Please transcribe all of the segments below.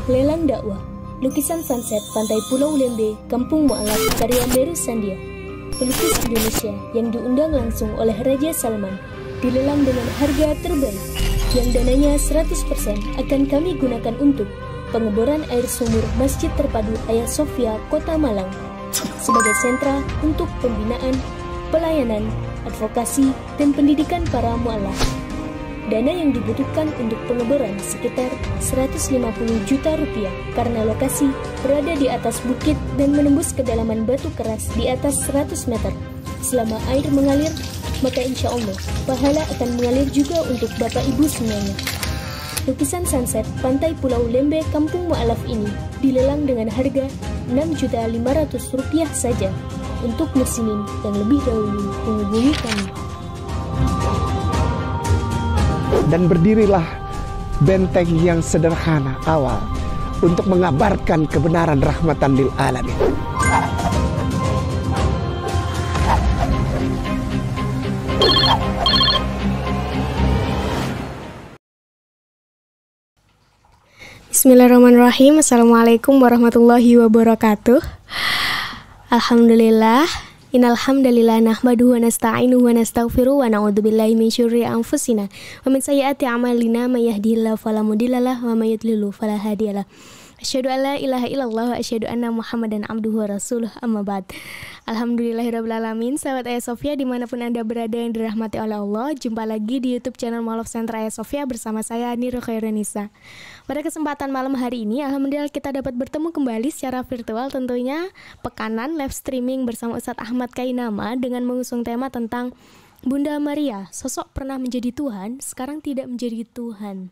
Lelang dakwah, lukisan sunset pantai Pulau Lembe, Kampung Mu'alaf, karya Meru Sandia. Pelukis Indonesia yang diundang langsung oleh Raja Salman, dilelang dengan harga terbaik, yang dananya 100% akan kami gunakan untuk pengeboran air sumur Masjid Terpadu Hagia Sophia, Kota Malang, sebagai sentra untuk pembinaan, pelayanan, advokasi, dan pendidikan para mu'alaf. Dana yang dibutuhkan untuk pengeboran sekitar 150 juta rupiah karena lokasi berada di atas bukit dan menembus kedalaman batu keras di atas 100 meter. Selama air mengalir, maka insya Allah pahala akan mengalir juga untuk Bapak Ibu semuanya. Lukisan sunset pantai Pulau Lembe Kampung Mu'alaf ini dilelang dengan harga Rp6.500.000 saja untuk muslimin yang lebih dahulu menghubungi kami. Dan berdirilah benteng yang sederhana awal untuk mengabarkan kebenaran rahmatan lil alamin. Bismillahirrahmanirrahim. Assalamualaikum warahmatullahi wabarakatuh. Alhamdulillah. Innal hamdalillah nahmaduhu wa nasta'inuhu wa nastaghfiruh wa na'udzu billahi min syururi anfusina wa min sayyiati a'malina may yahdihillahu fala mudhillalah wa may yudlil fala hadiyalah. Asyhadu an la ilaha illallah wa asyhadu anna Muhammadan abduhu wa rasuluh, amma ba'd. Alhamdulillahirabbil alamin. Sahabat Hagia Sophia dimanapun Anda berada yang dirahmati oleh Allah, jumpa lagi di YouTube channel Mu'alaf Center Hagia Sophia bersama saya Niro Khairanisa. Pada kesempatan malam hari ini, alhamdulillah kita dapat bertemu kembali secara virtual, tentunya pekanan live streaming bersama Ustadz Ahmad Kainama dengan mengusung tema tentang Bunda Maria, sosok pernah menjadi Tuhan, sekarang tidak menjadi Tuhan.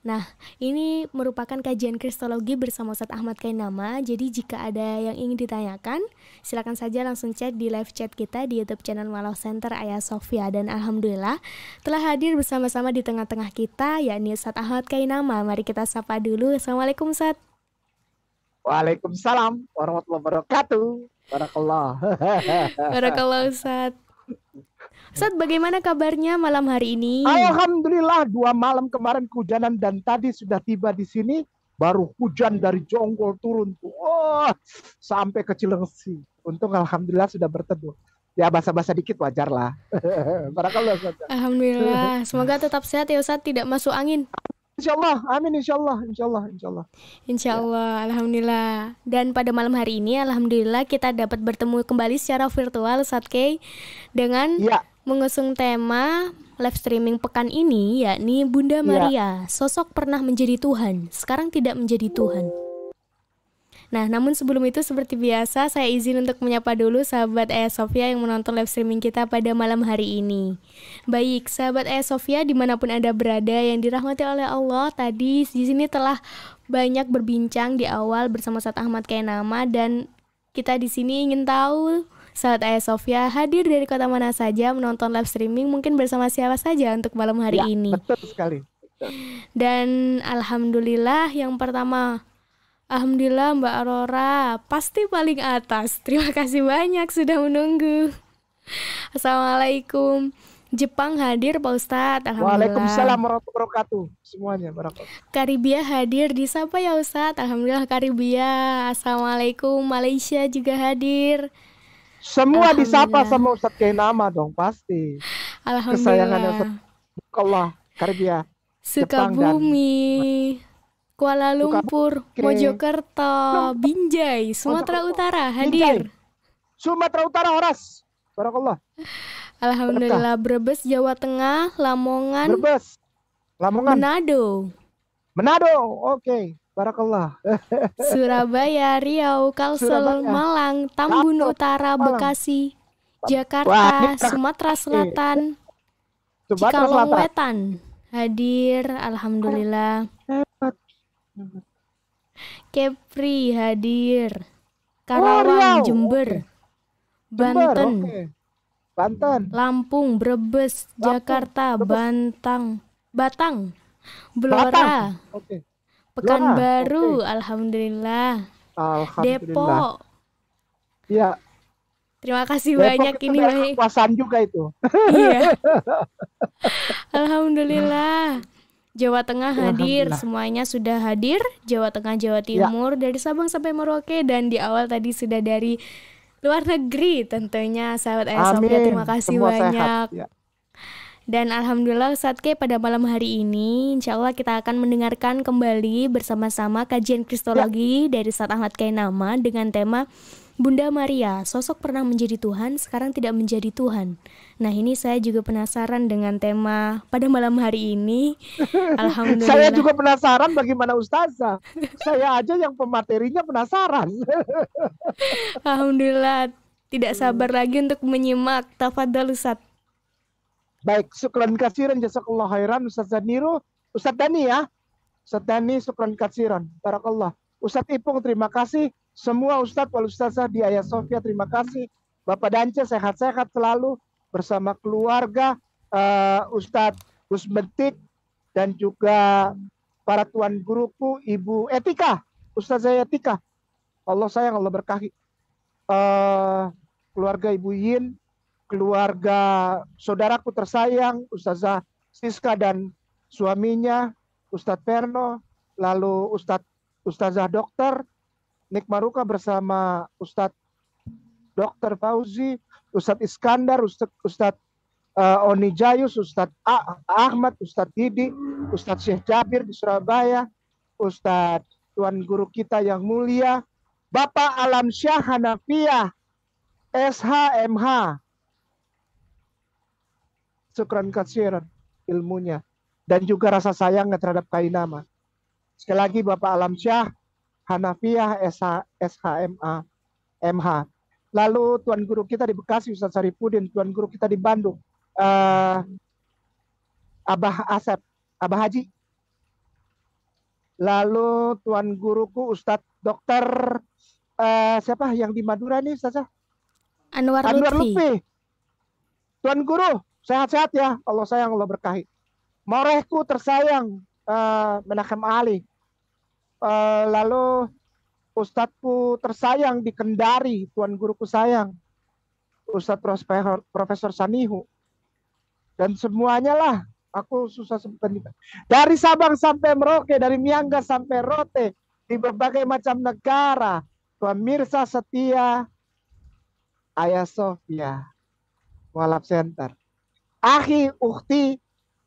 Nah, ini merupakan kajian kristologi bersama Ustadz Ahmad Kainama. Jadi jika ada yang ingin ditanyakan, silakan saja langsung chat di live chat kita di YouTube channel Mu'alaf Center Hagia Sophia. Dan alhamdulillah telah hadir bersama-sama di tengah-tengah kita, yakni Ustadz Ahmad Kainama. Mari kita sapa dulu. Assalamualaikum Ustadz. Waalaikumsalam warahmatullahi wabarakatuh. Barakallah. Barakallah Ustadz. Ustadz, bagaimana kabarnya malam hari ini? Alhamdulillah, 2 malam kemarin kehujanan dan tadi sudah tiba di sini. Baru hujan dari Jonggol turun tuh. Oh, sampai ke Cilengsi. Untung alhamdulillah sudah berteduh. Ya basah-basah dikit wajar lah. Barakallah Ustadz. Alhamdulillah. Semoga tetap sehat ya Ustadz, tidak masuk angin. Insyaallah, amin, insyaallah. Insyaallah, alhamdulillah. Dan pada malam hari ini, alhamdulillah kita dapat bertemu kembali secara virtual Ustadz Kay dengan mengusung tema live streaming pekan ini, yakni Bunda Maria, sosok pernah menjadi Tuhan, sekarang tidak menjadi Tuhan. Nah, namun sebelum itu seperti biasa saya izin untuk menyapa dulu sahabat Hagia Sophia yang menonton live streaming kita pada malam hari ini. Baik, sahabat Hagia Sophia dimanapun Anda berada yang dirahmati oleh Allah, tadi di sini telah banyak berbincang di awal bersama Ustadz Ahmad Kainama, dan kita di sini ingin tahu sahabat Hagia Sophia hadir dari kota mana saja menonton live streaming, mungkin bersama siapa saja untuk malam hari ini. Betul sekali. Dan alhamdulillah yang pertama, alhamdulillah Mbak Aurora pasti paling atas. Terima kasih banyak sudah menunggu. Assalamualaikum. Jepang hadir Pak Ustadz. Alhamdulillah. Waalaikumsalam warahmatullahi wabarakatuh. Semuanya barakallah. Karibia hadir di siapa ya Ustadz? Alhamdulillah Karibia. Assalamualaikum. Malaysia juga hadir. Semua disapa sama Ustadz Kainama dong pasti. Alhamdulillah. Kesayangannya Ustadz Allah, Karibia. Sukabumi, Kuala Lumpur, Mojokerto, Binjai, Sumatera Utara hadir. Sumatera Utara Horas. Barakallah. Alhamdulillah. Brebes, Jawa Tengah, Lamongan, Manado, oke. Barakallah. Surabaya, Riau, Kalsel, Malang, Tambun Utara, Bekasi, Jakarta, Sumatera Selatan, Cikalong Wetan hadir. Alhamdulillah. Kepri hadir. Karawang, Jember, Banten, Lampung, Brebes, Jakarta, Batang, Blora, Pekanbaru, alhamdulillah. Depok. Ya. Terima kasih Depok banyak ini banyak. Kekuasaan juga itu. Iya. Alhamdulillah. Jawa Tengah hadir, Alhamdulillah. semuanya sudah hadir. Jawa Tengah, Jawa Ya, Timur, dari Sabang sampai Merauke, dan di awal tadi sudah dari luar negeri tentunya. Sahabat Ayah Sofia, terima amin. kasih Semua sehat. banyak. Ya. Dan Alhamdulillah Ustadz K, pada malam hari ini insya Allah kita akan mendengarkan kembali bersama-sama kajian Ya, Kristologi dari Ustadz Ahmad Kainama dengan tema Bunda Maria, sosok pernah menjadi Tuhan, sekarang tidak menjadi Tuhan. Nah, ini saya juga penasaran dengan tema pada malam hari ini. saya Alhamdulillah. juga penasaran bagaimana Ustazah. Saya aja yang pematerinya penasaran. Alhamdulillah, tidak sabar lagi untuk menyimak. Tafadhal Ustadz. Baik, syukran kasiran jazakallah khairan Ustazah Niro. Ustaz Dani ya. Ustaz Dani syukran kasiran. Barakallah. Ustaz Ipung terima kasih. Semua Ustadz wal Ustazah di Ayah Sofia terima kasih. Bapak Dance sehat-sehat selalu bersama keluarga, Ustadz Gusmentik dan juga para tuan guruku, Ibu Etika, Ustazah Etika. Allah sayang, Allah berkahi. Keluarga Ibu Yin, keluarga saudaraku tersayang, Ustazah Siska dan suaminya, Ustadz Perno, lalu Ustazah Dokter Nik Maruka bersama Ustadz Dr. Fauzi, Ustadz Iskandar, Ustadz Oni Jayus, Ustadz Ahmad, Ustadz Didi, Ustadz Syekh Jabir di Surabaya, Ustadz Tuan Guru kita yang mulia, Bapak Alam Syah Hanafiah, SHMH, syukran kasiran ilmunya, dan juga rasa sayangnya terhadap Kainama. Sekali lagi Bapak Alam Syah Hanafiah SHMA MH. Lalu tuan guru kita di Bekasi Ustaz Saripudin, tuan guru kita di Bandung Abah Asep, Abah Haji. Lalu tuan guruku Ustadz Dokter siapa yang di Madura nih Ustazah? Anwar Lutfi. Lutfi. Tuan guru sehat-sehat ya, Allah sayang, Allah berkahi. Morehku tersayang Menachem Ali. Lalu Ustadzku tersayang di Kendari, tuan guruku sayang, Ustadz Profesor Sanihu, dan semuanya lah. Aku susah sebutan. Dari Sabang sampai Merauke, dari Miangga sampai Rote, di berbagai macam negara, pemirsa setia Ayah Sofia Walaf Center, akhi, ukhti,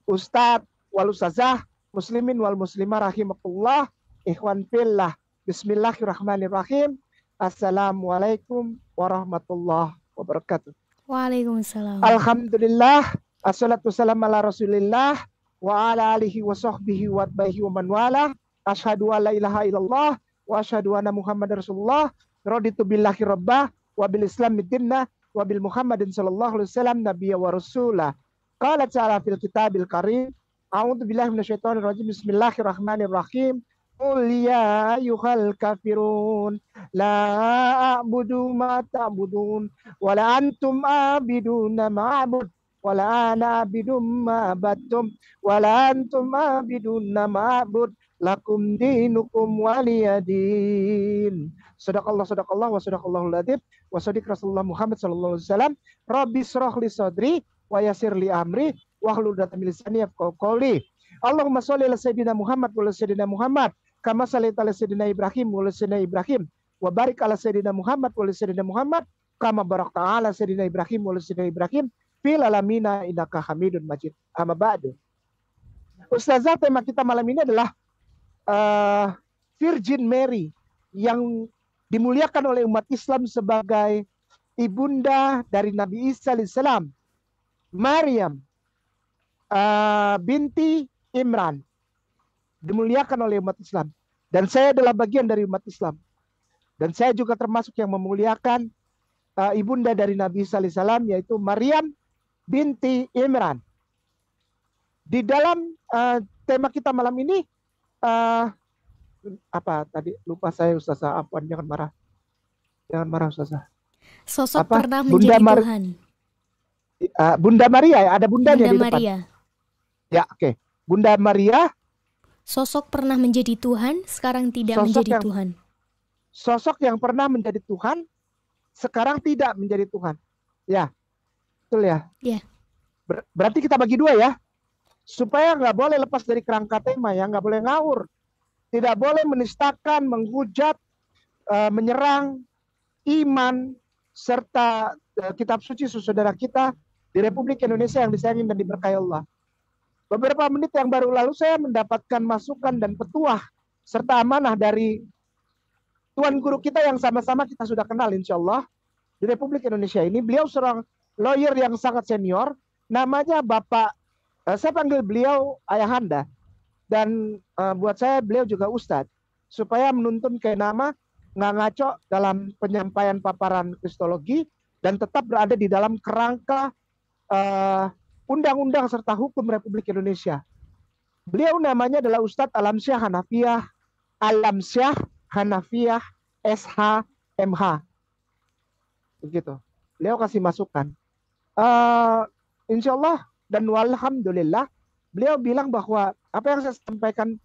Ustadz wal Ustazah, muslimin wal muslimah rahimakumullah. Ikhwan fillah, bismillahirrahmanirrahim. Assalamualaikum warahmatullahi wabarakatuh. Waalaikumsalam. Alhamdulillah, assalatu wassalamu ala rasulillah wa ala alihi wa sahbihi wa atbaihi wa man wala. Asyhadu an la ilaha illallah wa asyhadu anna muhammadar rasulullah. Raditu billahi rabbah wa bil islam dinna wa bil muhammadin sallallahu alaihi wasallam nabiyya wa rasulah. Qala ta'ala fil kitabil karim. A'udzu billahi minasyaitonir rajim. Bismillahirrahmanirrahim. Qul ya ayyuhal kafirun la a'budu ma ta'budun wa la antum a'biduna ma'bud wa la ana a'bidum ma abattum wa la antum a'biduna ma'bud lakum dinukum waliyadin. Sadaqallah wa sadaqallahul adzim wa shadiq Rasulullah Muhammad sallallahu alaihi wasallam. Rabbi shrah li sadri wa yassir li amri wahlul 'uqdatam min lisani yafqahu qawli. Allahumma sholli ala sayyidina Muhammad wa ala sayyidina Muhammad kama shallaita ala sayyidina Ibrahim wa ala sayyidina Ibrahim wa barik ala sayyidina Muhammad wa ala sayyidina Muhammad kama barakta ala sayyidina Ibrahim wa ala sayyidina Ibrahim fil alamina innaka Hamidun Majid. Amma ba'du. Ustazah, tema kita malam ini adalah Virgin Mary yang dimuliakan oleh umat Islam sebagai ibunda dari Nabi Isa alaihissalam, Maryam binti Imran, dimuliakan oleh umat Islam. Dan saya adalah bagian dari umat Islam. Dan saya juga termasuk yang memuliakan ibunda dari Nabi Isa alaihissalam, yaitu Maryam binti Imran. Di dalam tema kita malam ini, apa tadi lupa saya Ustazah, afwan, jangan marah Ustazah. Sosok Apa? pernah menjadi Tuhan. Bunda Maria ya, ada bundanya Bunda di depan. Maria. Ya, oke. Bunda Maria, Sosok pernah menjadi Tuhan, sekarang tidak Sosok menjadi yang- Tuhan. sosok yang pernah menjadi Tuhan, sekarang tidak menjadi Tuhan. Ya, betul ya. Ya. Berarti kita bagi dua ya. supaya nggak boleh lepas dari kerangka tema ya, nggak boleh ngawur, tidak boleh menistakan, menghujat, menyerang iman serta kitab suci saudara kita di Republik Indonesia yang disayangi dan diberkahi Allah. Beberapa menit yang baru lalu saya mendapatkan masukan dan petuah serta amanah dari Tuan Guru kita yang sama-sama kita sudah kenal insya Allah di Republik Indonesia ini. Beliau seorang lawyer yang sangat senior, namanya Bapak, saya panggil beliau Ayahanda, dan buat saya beliau juga Ustadz, supaya menuntun kayak nama nggak ngaco dalam penyampaian paparan kristologi dan tetap berada di dalam kerangka undang-undang serta hukum Republik Indonesia. Beliau namanya adalah Ustadz Alamsyah Hanafiah SH MH. Begitu. Beliau kasih masukan. Insya Allah dan walhamdulillah beliau bilang bahwa apa yang saya sampaikan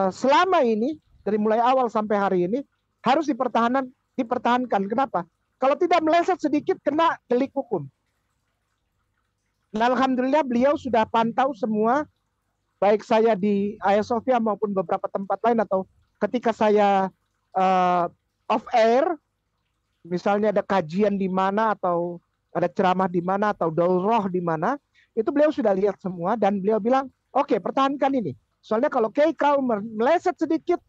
selama ini dari mulai awal sampai hari ini harus dipertahankan. Kenapa? Kalau tidak meleset sedikit kena delik hukum. Nah, alhamdulillah beliau sudah pantau semua, baik saya di Hagia Sophia maupun beberapa tempat lain, atau ketika saya off air, misalnya ada kajian di mana atau ada ceramah di mana atau daurah di mana, itu beliau sudah lihat semua dan beliau bilang, oke, pertahankan ini. Soalnya kalau kau meleset sedikit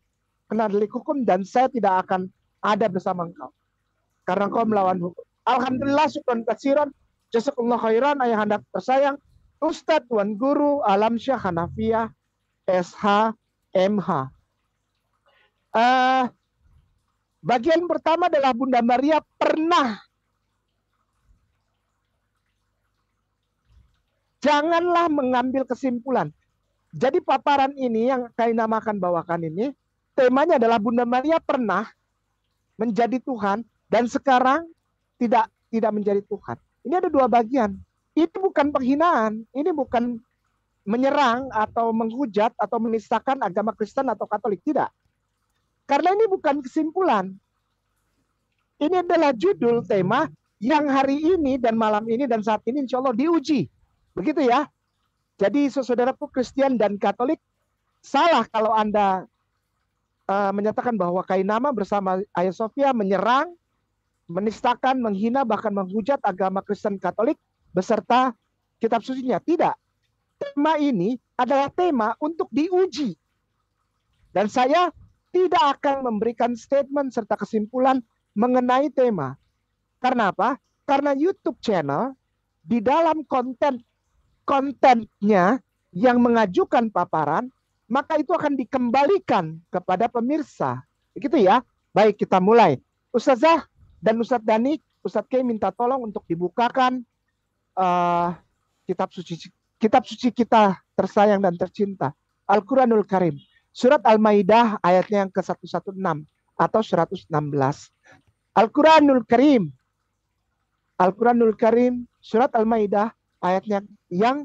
kena delik hukum dan saya tidak akan ada bersama engkau karena engkau melawan hukum. Alhamdulillah, syukran katsiran, jazakallah khairan, ayahanda tersayang Ustadz Tuan Guru Alamsyah Hanafiah SH MH. Bagian pertama adalah Bunda Maria pernah. Janganlah mengambil kesimpulan. Jadi paparan ini yang Kak Ina akan bawakan ini, temanya adalah Bunda Maria pernah menjadi Tuhan dan sekarang tidak menjadi Tuhan. Ini ada dua bagian. Ini bukan penghinaan, ini bukan menyerang atau menghujat atau menistakan agama Kristen atau Katolik, tidak. Karena ini bukan kesimpulan. Ini adalah judul tema yang hari ini dan malam ini dan saat ini insya Allah diuji. Begitu ya. Jadi saudaraku Kristen dan Katolik, salah kalau Anda menyatakan bahwa Kainama bersama Hagia Sophia menyerang, menistakan, menghina, bahkan menghujat agama Kristen Katolik beserta kitab sucinya. Tidak. Tema ini adalah tema untuk diuji. Dan saya tidak akan memberikan statement serta kesimpulan mengenai tema. Karena apa? Karena YouTube channel di dalam kontennya yang mengajukan paparan, maka itu akan dikembalikan kepada pemirsa. Begitu ya. Baik, kita mulai. Ustazah dan Ustadz Dani, Ustadz Kay minta tolong untuk dibukakan kitab suci kita tersayang dan tercinta, Al-Quranul Karim. Surat Al-Maidah ayatnya yang ke-116 atau 116. Al-Quranul Karim. Al-Quranul Karim, surat Al-Maidah ayatnya yang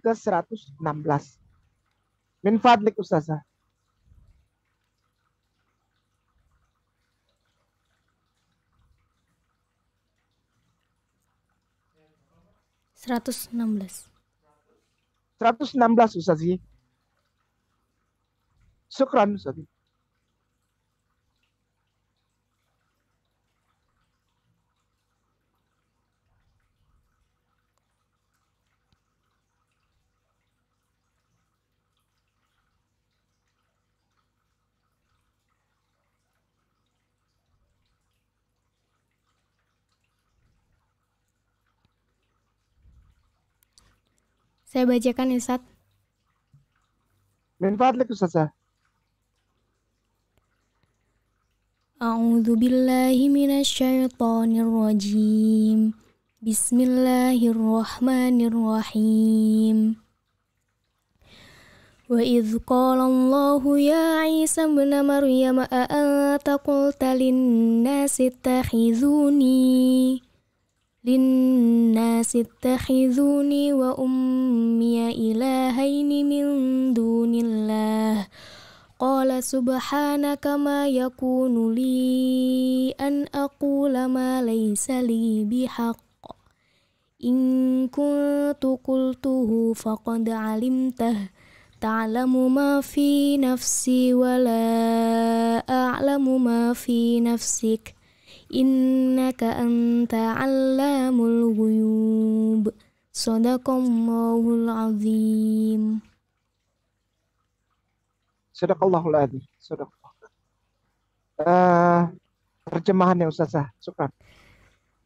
ke-116. Min fadlik Ustazah. Seratus enam belas Ustazi. Syukran Ustazi. Saya bacakan ya, Ustaz. Min fadlik Ustazah. A'udzu billahi minasyaitonir rajim. Bismillahirrahmanirrahim. Wa idz qala Allahu ya Isa ibn Maryam a anta qulta lin-nasi ittakhizuni wa ummiya ilahaini min dunillah. Qala subhanaka ma yakunu li an aqula ma laysa li bihaqq. In kuntu qultuhu faqad alimtah ta'lamu ma fi nafsi wa la a'lamu ma fi nafsik innaka anta 'allamul ghuyub. Shadaqallahul azim. Sadaqallahul adzim. Sadaqallah. Terjemahannya Ustazah. Syukran.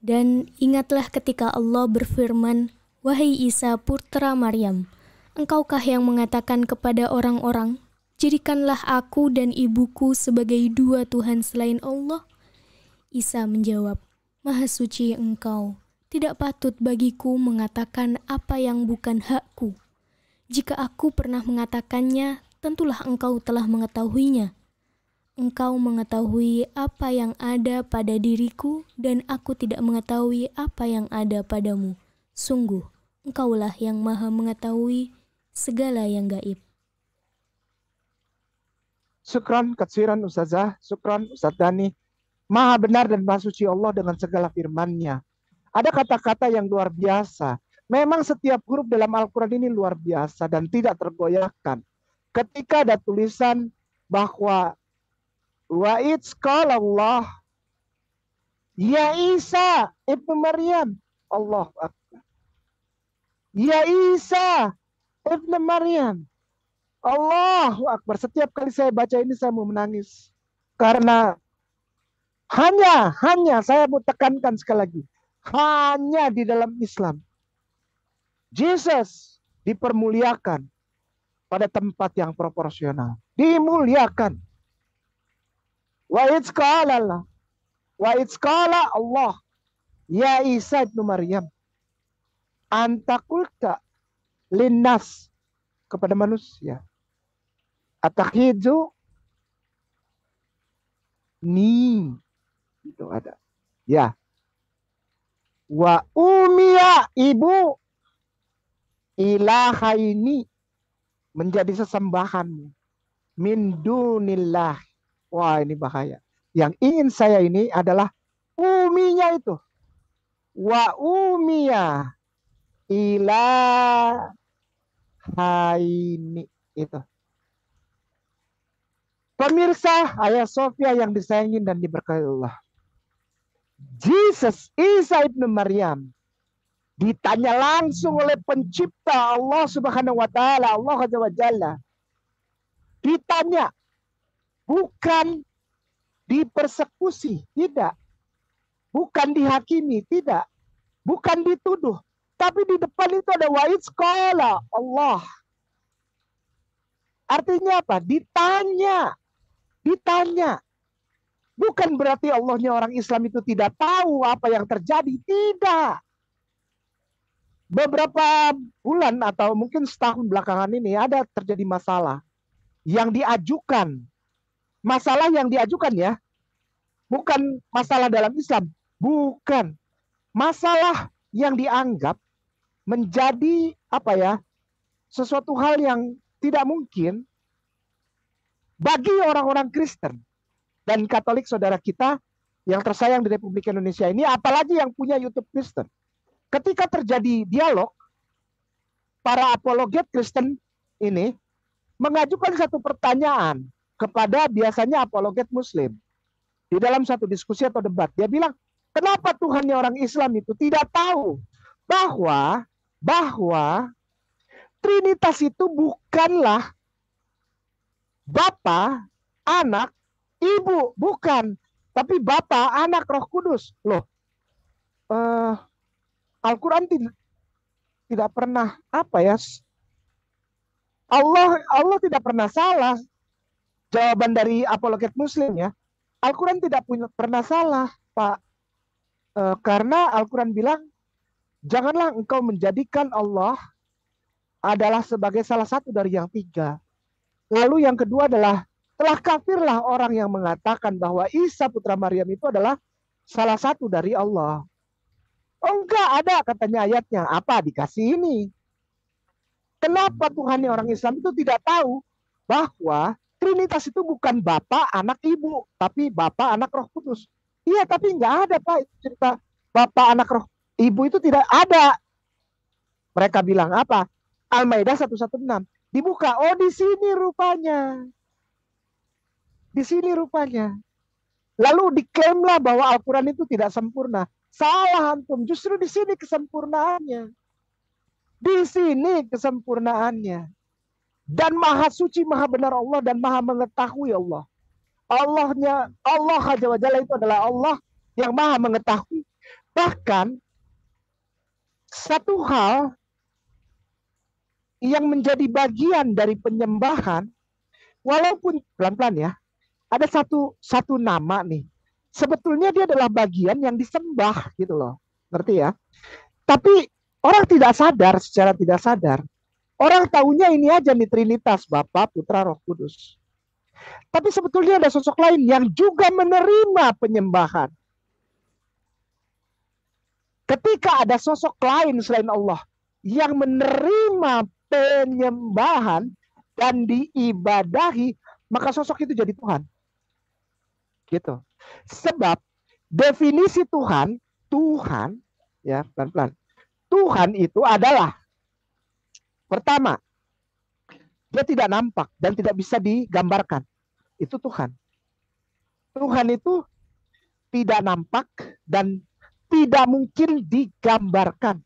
Dan ingatlah ketika Allah berfirman, "Wahai Isa putra Maryam, engkaukah yang mengatakan kepada orang-orang, jadikanlah aku dan ibuku sebagai dua Tuhan selain Allah?" Isa menjawab, "Maha suci engkau, tidak patut bagiku mengatakan apa yang bukan hakku. Jika aku pernah mengatakannya, tentulah engkau telah mengetahuinya. Engkau mengetahui apa yang ada pada diriku dan aku tidak mengetahui apa yang ada padamu. Sungguh, engkaulah yang maha mengetahui segala yang gaib." Syukran katsiran Ustazah. Syukran Ustaz Dani. Maha benar dan maha suci Allah dengan segala firman-Nya. Ada kata-kata yang luar biasa. Memang setiap huruf dalam Al-Quran ini luar biasa dan tidak tergoyahkan. Ketika ada tulisan bahwa wa idz qala Allah ya Isa ibnu Maryam, Allahu Akbar. Ya Isa ibnu Maryam, Allahu Akbar. Setiap kali saya baca ini saya mau menangis. Karena hanya saya mau tekankan sekali lagi. Hanya di dalam Islam Jesus dipermuliakan pada tempat yang proporsional. Dimuliakan. Wa idz qala Allah. Wa idz qala Allah ya Isa ibnu Maryam anta qulta linnas, kepada manusia, atakhidu ni, itu ada ya, wa umiya ibu ilahaini, menjadi sesembahanmu, min dunillah. Wah, ini bahaya. Yang ingin saya ini adalah uminya itu. Wa umiya ilahaini, itu. Pemirsa Hagia Sophia yang disayangi dan diberkahi Allah, Jesus Isa ibnu Maryam ditanya langsung oleh pencipta Allah Subhanahu wa taala, Allah Azza wa Jalla. Ditanya, bukan dipersekusi, tidak. Bukan dihakimi, tidak. Bukan dituduh, tapi di depan itu ada wa idz qala Allah. Artinya apa? Ditanya. Ditanya. Bukan berarti Allahnya orang Islam itu tidak tahu apa yang terjadi, tidak. Beberapa bulan atau mungkin setahun belakangan ini ada terjadi masalah yang diajukan. Masalah yang diajukan ya, bukan masalah dalam Islam, bukan. Masalah yang dianggap menjadi apa ya, sesuatu hal yang tidak mungkin bagi orang-orang Kristen dan Katolik saudara kita yang tersayang di Republik Indonesia ini, apalagi yang punya YouTube Kristen. Ketika terjadi dialog, para apologet Kristen ini mengajukan satu pertanyaan kepada biasanya apologet Muslim. Di dalam satu diskusi atau debat, dia bilang, kenapa Tuhannya orang Islam itu tidak tahu bahwa Trinitas itu bukanlah Bapa, Anak, Ibu, bukan. Tapi Bapa, Anak, Roh Kudus. Loh, Al-Quran tidak pernah apa ya? Allah tidak pernah salah. Jawaban dari apologet Muslim ya. Al-Quran tidak pernah salah, Pak. Karena Al-Quran bilang, janganlah engkau menjadikan Allah adalah sebagai salah satu dari yang tiga. Lalu yang kedua adalah, telah kafirlah orang yang mengatakan bahwa Isa putra Maryam itu adalah salah satu dari Allah. Oh enggak ada katanya ayatnya. Apa dikasih ini? Kenapa Tuhannya orang Islam itu tidak tahu bahwa Trinitas itu bukan Bapa, Anak, Ibu, tapi Bapa, Anak, Roh Kudus. Iya, tapi enggak ada Pak cerita Bapa, Anak, Roh, Ibu itu tidak ada Mereka bilang apa? Al-Maidah 116. Dibuka, oh di sini rupanya. Di sini rupanya. Lalu diklaimlah bahwa Al-Quran itu tidak sempurna. Salah antum, justru di sini kesempurnaannya. Di sini kesempurnaannya. Dan maha suci, maha benar Allah, dan maha mengetahui Allah. Allah Azza wa Jalla itu adalah Allah yang maha mengetahui. Bahkan satu hal yang menjadi bagian dari penyembahan, walaupun pelan-pelan ya, ada satu nama nih. Sebetulnya dia adalah bagian yang disembah gitu loh. Ngerti ya? Tapi orang tidak sadar, secara tidak sadar. Orang taunya ini aja nih Trinitas, Bapa, Putra, Roh Kudus. Tapi sebetulnya ada sosok lain yang juga menerima penyembahan. Ketika ada sosok lain selain Allah yang menerima penyembahan dan diibadahi, maka sosok itu jadi Tuhan. Gitu. Sebab definisi Tuhan ya pelan-pelan. Tuhan itu adalah pertama, dia tidak nampak dan tidak bisa digambarkan. Itu Tuhan. Tuhan itu tidak nampak dan tidak mungkin digambarkan.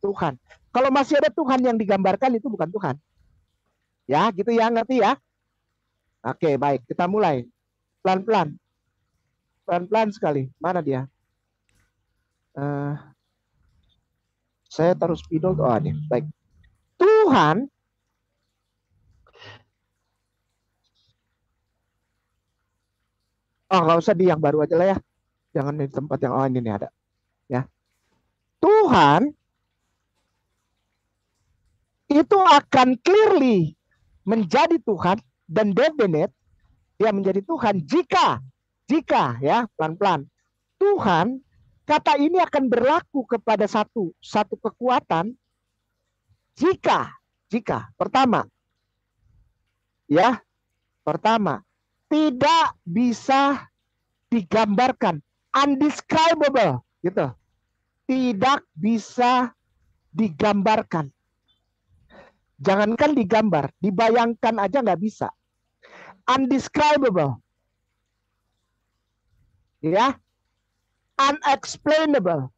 Tuhan. Kalau masih ada Tuhan yang digambarkan, itu bukan Tuhan. Ya, gitu ya, ngerti ya? Oke, baik. Kita mulai. Pelan-pelan. Pelan-pelan sekali. Mana dia? Saya taruh spidol. Oh, ini. Baik. Tuhan nggak usah di yang baru aja lah ya. Jangan di tempat yang ini nih ada. Ya. Tuhan itu akan clearly menjadi Tuhan dan definite dia menjadi Tuhan jika ya pelan-pelan Tuhan kata ini akan berlaku kepada satu kekuatan jika pertama tidak bisa digambarkan, undescribable gitu, tidak bisa digambarkan. Jangankan digambar, dibayangkan aja nggak bisa. Undescribable. Ya. Unexplainable.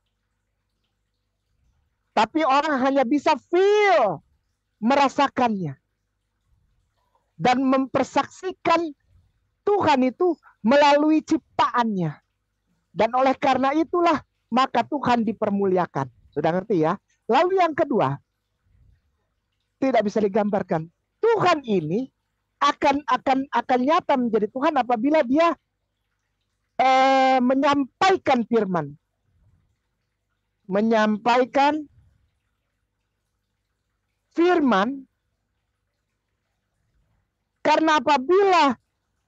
Tapi orang hanya bisa feel, merasakannya. Dan mempersaksikan Tuhan itu melalui ciptaannya. Dan oleh karena itulah, maka Tuhan dipermuliakan. Sudah ngerti ya? Lalu yang kedua, tidak bisa digambarkan. Tuhan ini akan nyata menjadi Tuhan apabila dia menyampaikan firman. Menyampaikan firman karena apabila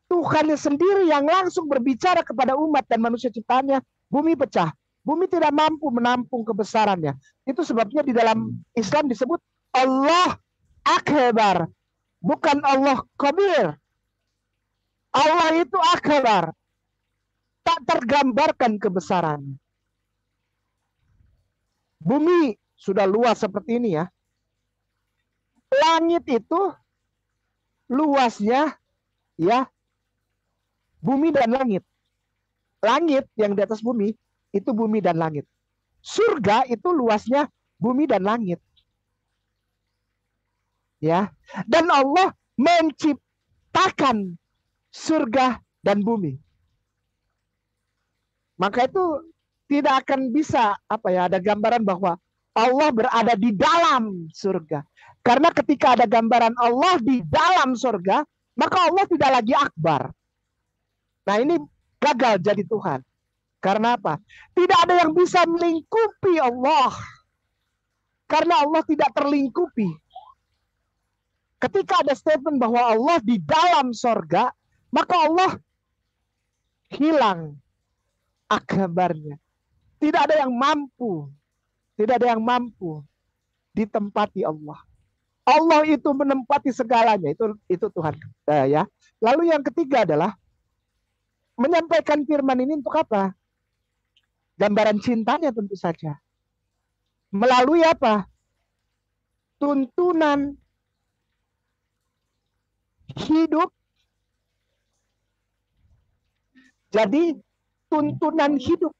Tuhan sendiri yang langsung berbicara kepada umat dan manusia ciptaannya, bumi pecah. Bumi tidak mampu menampung kebesarannya. Itu sebabnya di dalam Islam disebut Allah Akbar, bukan Allah Kabir. Allah itu Akbar, tak tergambarkan kebesarannya. Bumi sudah luas seperti ini ya. Langit itu luasnya ya bumi dan langit. Langit yang di atas bumi itu bumi dan langit. Surga itu luasnya bumi dan langit. Ya, dan Allah menciptakan surga dan bumi. Maka itu tidak akan bisa ada gambaran bahwa Allah berada di dalam surga. Karena ketika ada gambaran Allah di dalam surga, maka Allah tidak lagi akbar. Nah, ini gagal jadi Tuhan. Karena apa? Tidak ada yang bisa melingkupi Allah. Karena Allah tidak terlingkupi. Ketika ada statement bahwa Allah di dalam sorga, maka Allah hilang akbarnya. Tidak ada yang mampu ditempati Allah. Allah itu menempati segalanya. Itu Tuhan ya. Lalu yang ketiga adalah menyampaikan firman ini untuk apa? Gambaran cintanya tentu saja. Melalui apa? tuntunan hidup. Jadi tuntunan hidup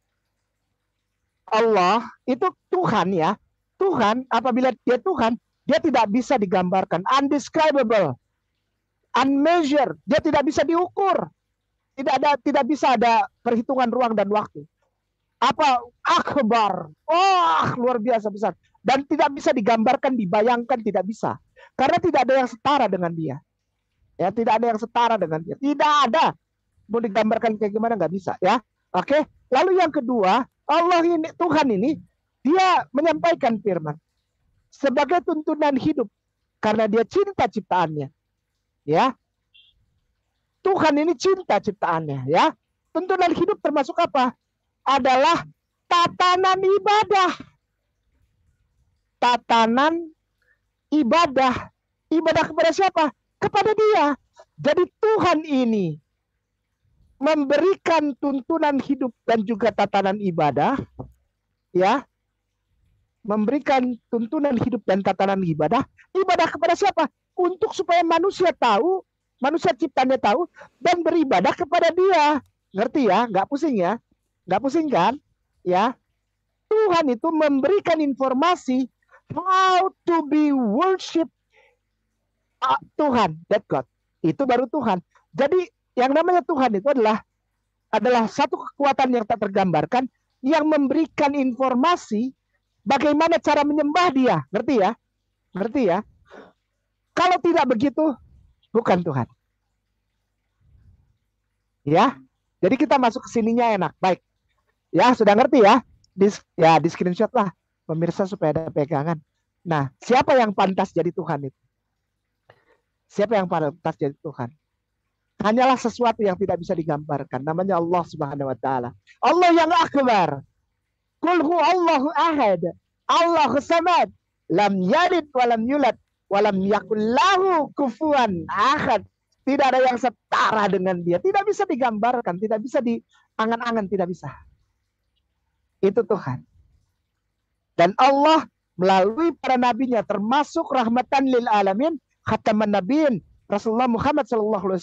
Allah itu Tuhan ya. Tuhan, apabila dia Tuhan, dia tidak bisa digambarkan. Undescribable, unmeasured, dia tidak bisa diukur. Tidak bisa ada perhitungan ruang dan waktu. Apa akbar, luar biasa besar, dan tidak bisa digambarkan, dibayangkan, tidak bisa, karena tidak ada yang setara dengan dia. Ya, tidak ada yang setara dengan dia, tidak ada. Mau digambarkan kayak gimana nggak bisa ya. Oke. Lalu yang kedua, Allah ini, Tuhan ini, dia menyampaikan firman sebagai tuntunan hidup karena dia cinta ciptaannya. Ya. Tuhan ini cinta ciptaannya ya. Tuntunan hidup termasuk apa? Adalah tatanan ibadah. Tatanan ibadah. Ibadah kepada siapa? Kepada dia. Jadi Tuhan ini memberikan tuntunan hidup dan juga tatanan ibadah, ya, memberikan tuntunan hidup dan tatanan ibadah. Ibadah kepada siapa? Untuk supaya manusia tahu, manusia ciptanya tahu dan beribadah kepada Dia. Ngerti ya? Nggak pusing ya? Nggak pusing kan? Ya. Tuhan itu memberikan informasi how to be worship Tuhan, that God. Itu baru Tuhan. Jadi yang namanya Tuhan itu adalah satu kekuatan yang tak tergambarkan yang memberikan informasi bagaimana cara menyembah Dia. Ngerti ya? Ngerti ya? Kalau tidak begitu, bukan Tuhan. Ya. Jadi kita masuk ke sininya enak. Baik. Ya, sudah ngerti ya? Di screenshot lah pemirsa supaya ada pegangan. Nah, siapa yang pantas jadi Tuhan itu? Siapa yang pantas jadi Tuhan? Hanyalah sesuatu yang tidak bisa digambarkan. Namanya Allah Subhanahu wa taala. Allah yang akbar. Qul huwallahu ahad. Allahus samad. Lam yalid wa lam yulad wa lam yakul lahu kufuwan ahad. Tidak ada yang setara dengan Dia. Tidak bisa digambarkan, tidak bisa diangan-angan, tidak bisa. Itu Tuhan. Dan Allah melalui para nabinya termasuk rahmatan lil alamin, khataman nabiyin Rasulullah Muhammad SAW,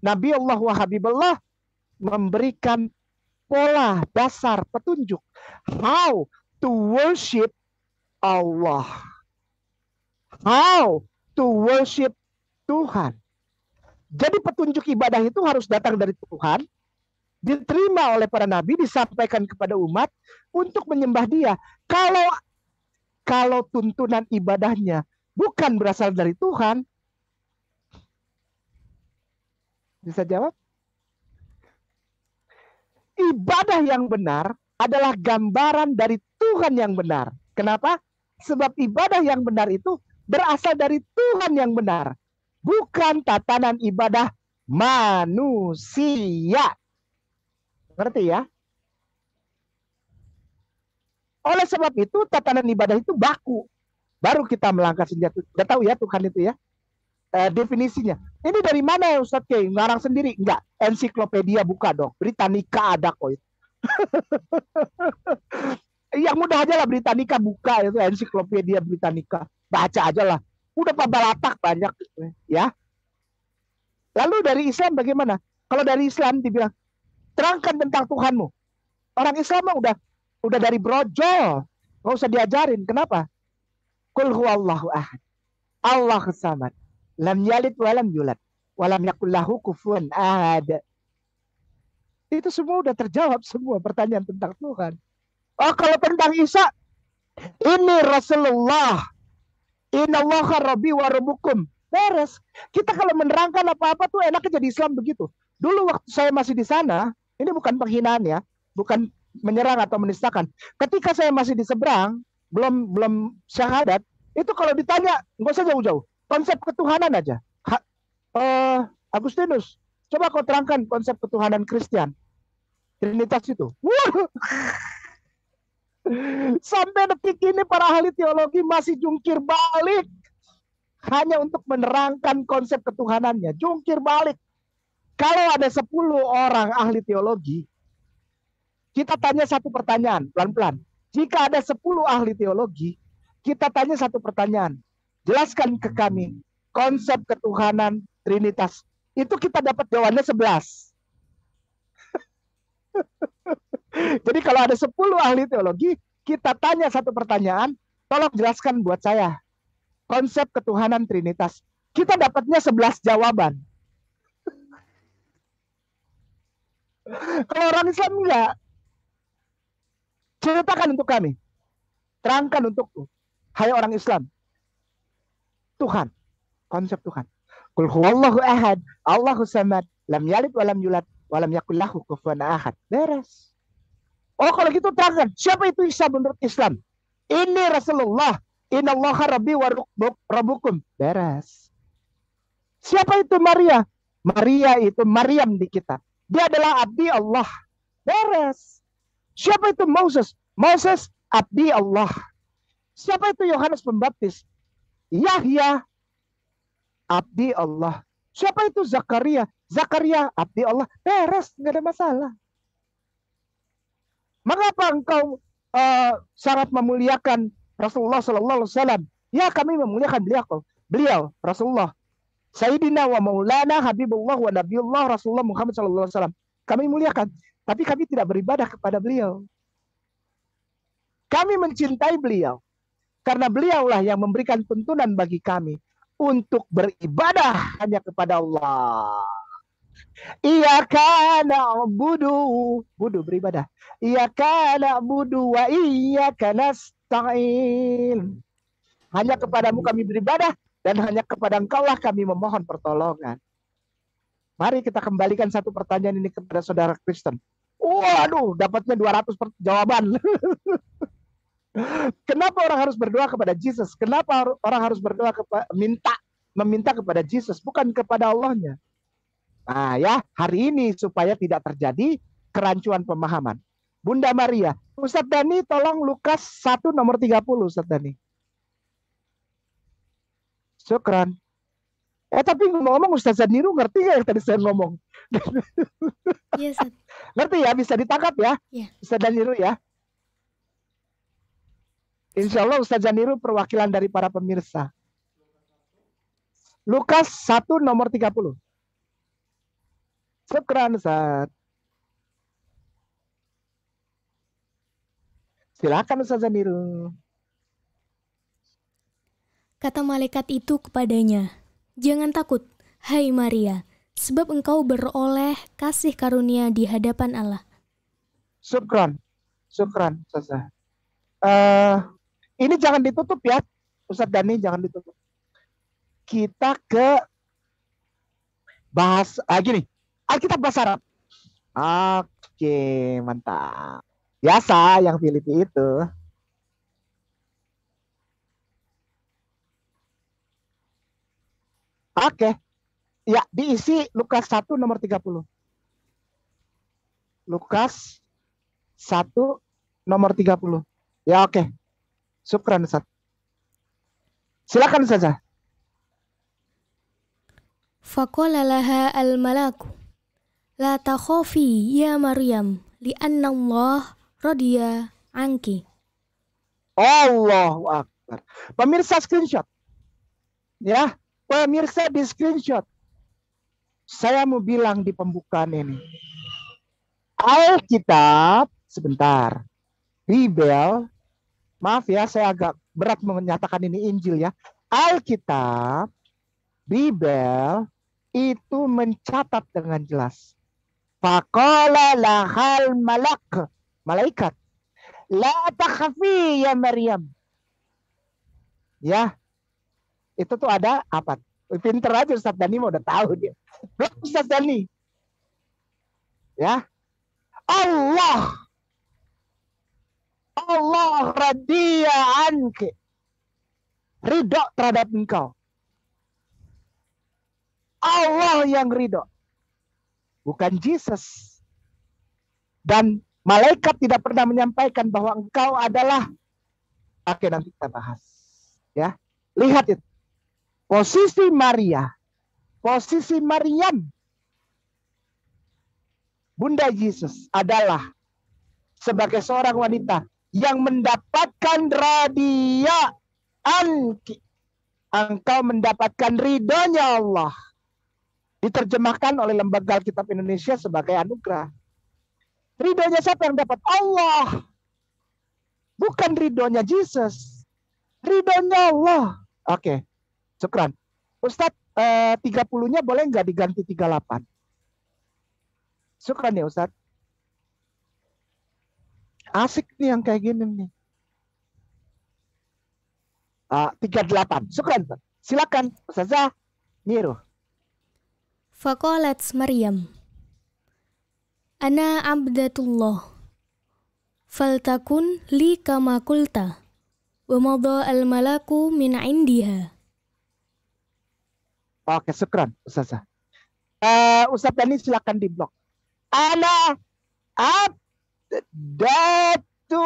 Nabi Allah wa Habibullah, memberikan pola dasar petunjuk how to worship Allah, how to worship Tuhan. Jadi petunjuk ibadah itu harus datang dari Tuhan, diterima oleh para nabi, disampaikan kepada umat untuk menyembah Dia. Kalau tuntunan ibadahnya bukan berasal dari Tuhan, bisa jawab? Ibadah yang benar adalah gambaran dari Tuhan yang benar. Kenapa? Sebab ibadah yang benar itu berasal dari Tuhan yang benar, bukan tatanan ibadah manusia. Ngerti ya? Oleh sebab itu tatanan ibadah itu baku. Baru kita melangkah senjata. Udah tahu ya Tuhan itu ya? Definisinya. Ini dari mana ya Ustadz Kay? Ngarang sendiri? Enggak. Ensiklopedia buka dong. Britannica ada kok. Yang mudah aja lah Britannica buka itu, Ensiklopedia Britannica. Baca aja lah. Udah pabalatak banyak ya. Lalu dari Islam bagaimana? Kalau dari Islam dibilang terangkan tentang Tuhanmu. Orang Islam udah dari brojol. Nggak usah diajarin. Kenapa? Qul huwallahu ahad. Allahus samad. Lam yalid walam yulad walam yakul lahu kufuwan ahad. Itu semua udah terjawab semua pertanyaan tentang Tuhan. Oh, kalau tentang Isa, ini Rasulullah, innallaha rabbi wa rabbukum. Beres. Kita kalau menerangkan apa-apa tuh enaknya jadi Islam begitu. Dulu waktu saya masih di sana, ini bukan penghinaan ya, bukan menyerang atau menistakan. Ketika saya masih di seberang, belum syahadat, itu kalau ditanya nggak usah jauh-jauh. Konsep ketuhanan aja. Agustinus, coba kau terangkan konsep ketuhanan Kristen. Trinitas itu. Sampai detik ini para ahli teologi masih jungkir balik. Hanya untuk menerangkan konsep ketuhanannya. Jungkir balik. Kalau ada 10 orang ahli teologi, kita tanya satu pertanyaan, pelan-pelan. Jika ada 10 ahli teologi, kita tanya satu pertanyaan. Jelaskan ke kami konsep ketuhanan Trinitas. Itu kita dapat jawabannya 11. Jadi kalau ada 10 ahli teologi, kita tanya satu pertanyaan, tolong jelaskan buat saya konsep ketuhanan Trinitas. Kita dapatnya 11 jawaban. Kalau orang Islam enggak. Ceritakan untuk kami. Terangkan untukku. Hai orang Islam. Tuhan. Konsep Tuhan. Qul huwallahu ahad, Allahu samad, lam yalid walam yulad, walam yakul lahu kufuwan ahad. Beres. Oh kalau gitu terangkan. Siapa itu Isa menurut Islam? Ini Rasulullah. Innallaha rabbi wa rabbukum. Beres. Siapa itu Maria? Maria itu Maryam di kita. Dia adalah abdi Allah. Beres. Siapa itu Moses? Moses abdi Allah. Siapa itu Yohanes Pembaptis? Yahya abdi Allah. Siapa itu Zakaria? Zakaria abdi Allah. Beres, nggak ada masalah. Mengapa engkau syarat memuliakan Rasulullah Sallallahu Alaihi Wasallam? Ya kami memuliakan beliau Rasulullah. Sayyidina wa maulana Habibullah wa Nabiullah Rasulullah Muhammad Sallallahu Alaihi Wasallam. Kami muliakan, tapi kami tidak beribadah kepada beliau. Kami mencintai beliau karena beliaulah yang memberikan tuntunan bagi kami untuk beribadah hanya kepada Allah. Iyyaka na'budu, beribadah. Iyyaka na'budu wa iyyaka nasta'in. Hanya kepadamu kami beribadah dan hanya kepada Engkaulah kami memohon pertolongan. Mari kita kembalikan satu pertanyaan ini kepada saudara Kristen. Waduh, dapatnya 200 jawaban. Kenapa orang harus berdoa kepada Yesus? Kenapa orang harus berdoa meminta kepada Yesus, bukan kepada Allahnya? Nah ya, hari ini supaya tidak terjadi kerancuan pemahaman. Bunda Maria, Ustadz Dani tolong Lukas 1 nomor 30, Ustadz Dani. Syukran. Tapi ngomong-ngomong Ustadz Zaniru ngerti ya yang tadi saya ngomong? Yes, ngerti ya, bisa ditangkap ya? Yeah. Ustadz Zaniru ya? Insya Allah Ustadz Zaniru perwakilan dari para pemirsa. Lukas 1 nomor 30. Syukran Ustaz. Silakan Ustadz Zaniru. Kata malaikat itu kepadanya, "Jangan takut, hai Maria, sebab engkau beroleh kasih karunia di hadapan Allah." Syukran Ustaz. Ini jangan ditutup ya, Ustadz Dani, jangan ditutup. Kita ke bahas gini, Alkitab bahasa Arab. Oke, mantap. Biasa yang Filipi itu. Oke. Ya, diisi Lukas 1 nomor 30. Lukas 1 nomor 30. Ya, oke. Syukran Ustaz. Silakan saja. Faqala laha al-malaku, la takhafi ya Maryam, li'anna Allah radiya anki. Allahu Akbar. Pemirsa screenshot. Ya, pemirsa di screenshot. Saya mau bilang di pembukaan ini. Alkitab, sebentar. Bibel, maaf ya, saya agak berat menyatakan ini Injil ya. Alkitab, Bibel, itu mencatat dengan jelas. Faqala lahal malaikat. La takhafi ya Maryam. Ya, itu tuh ada apa? Pinter aja Ustadz Dani mau udah tahu dia. Belum Ustadz Dani. Ya. Allah radiya anki. Ridho terhadap engkau. Allah yang ridho. Bukan Yesus. Dan malaikat tidak pernah menyampaikan bahwa engkau adalah. Oke, nanti kita bahas. Ya. Lihat itu. Posisi Maria. Posisi Maryam. Bunda Yesus adalah sebagai seorang wanita yang mendapatkan radia anki, engkau mendapatkan ridhonya Allah. Diterjemahkan oleh Lembaga Alkitab Indonesia sebagai anugerah. Ridhonya siapa yang dapat? Allah. Bukan ridhonya Yesus. Ridhonya Allah. Oke, syukran. Ustadz, 30-nya boleh nggak diganti 38? Syukran ya Ustadz. Asik nih yang kayak gini nih. 38. Syukran. Silakan Ustazah Nyiru. Faqalat Maryam, Ana abdatullah, faltakun li kama kulta, wa madha al-malaku min indiha. Oke, syukran Ustazah. Ustaz Dani silakan di blok. Ana abdatu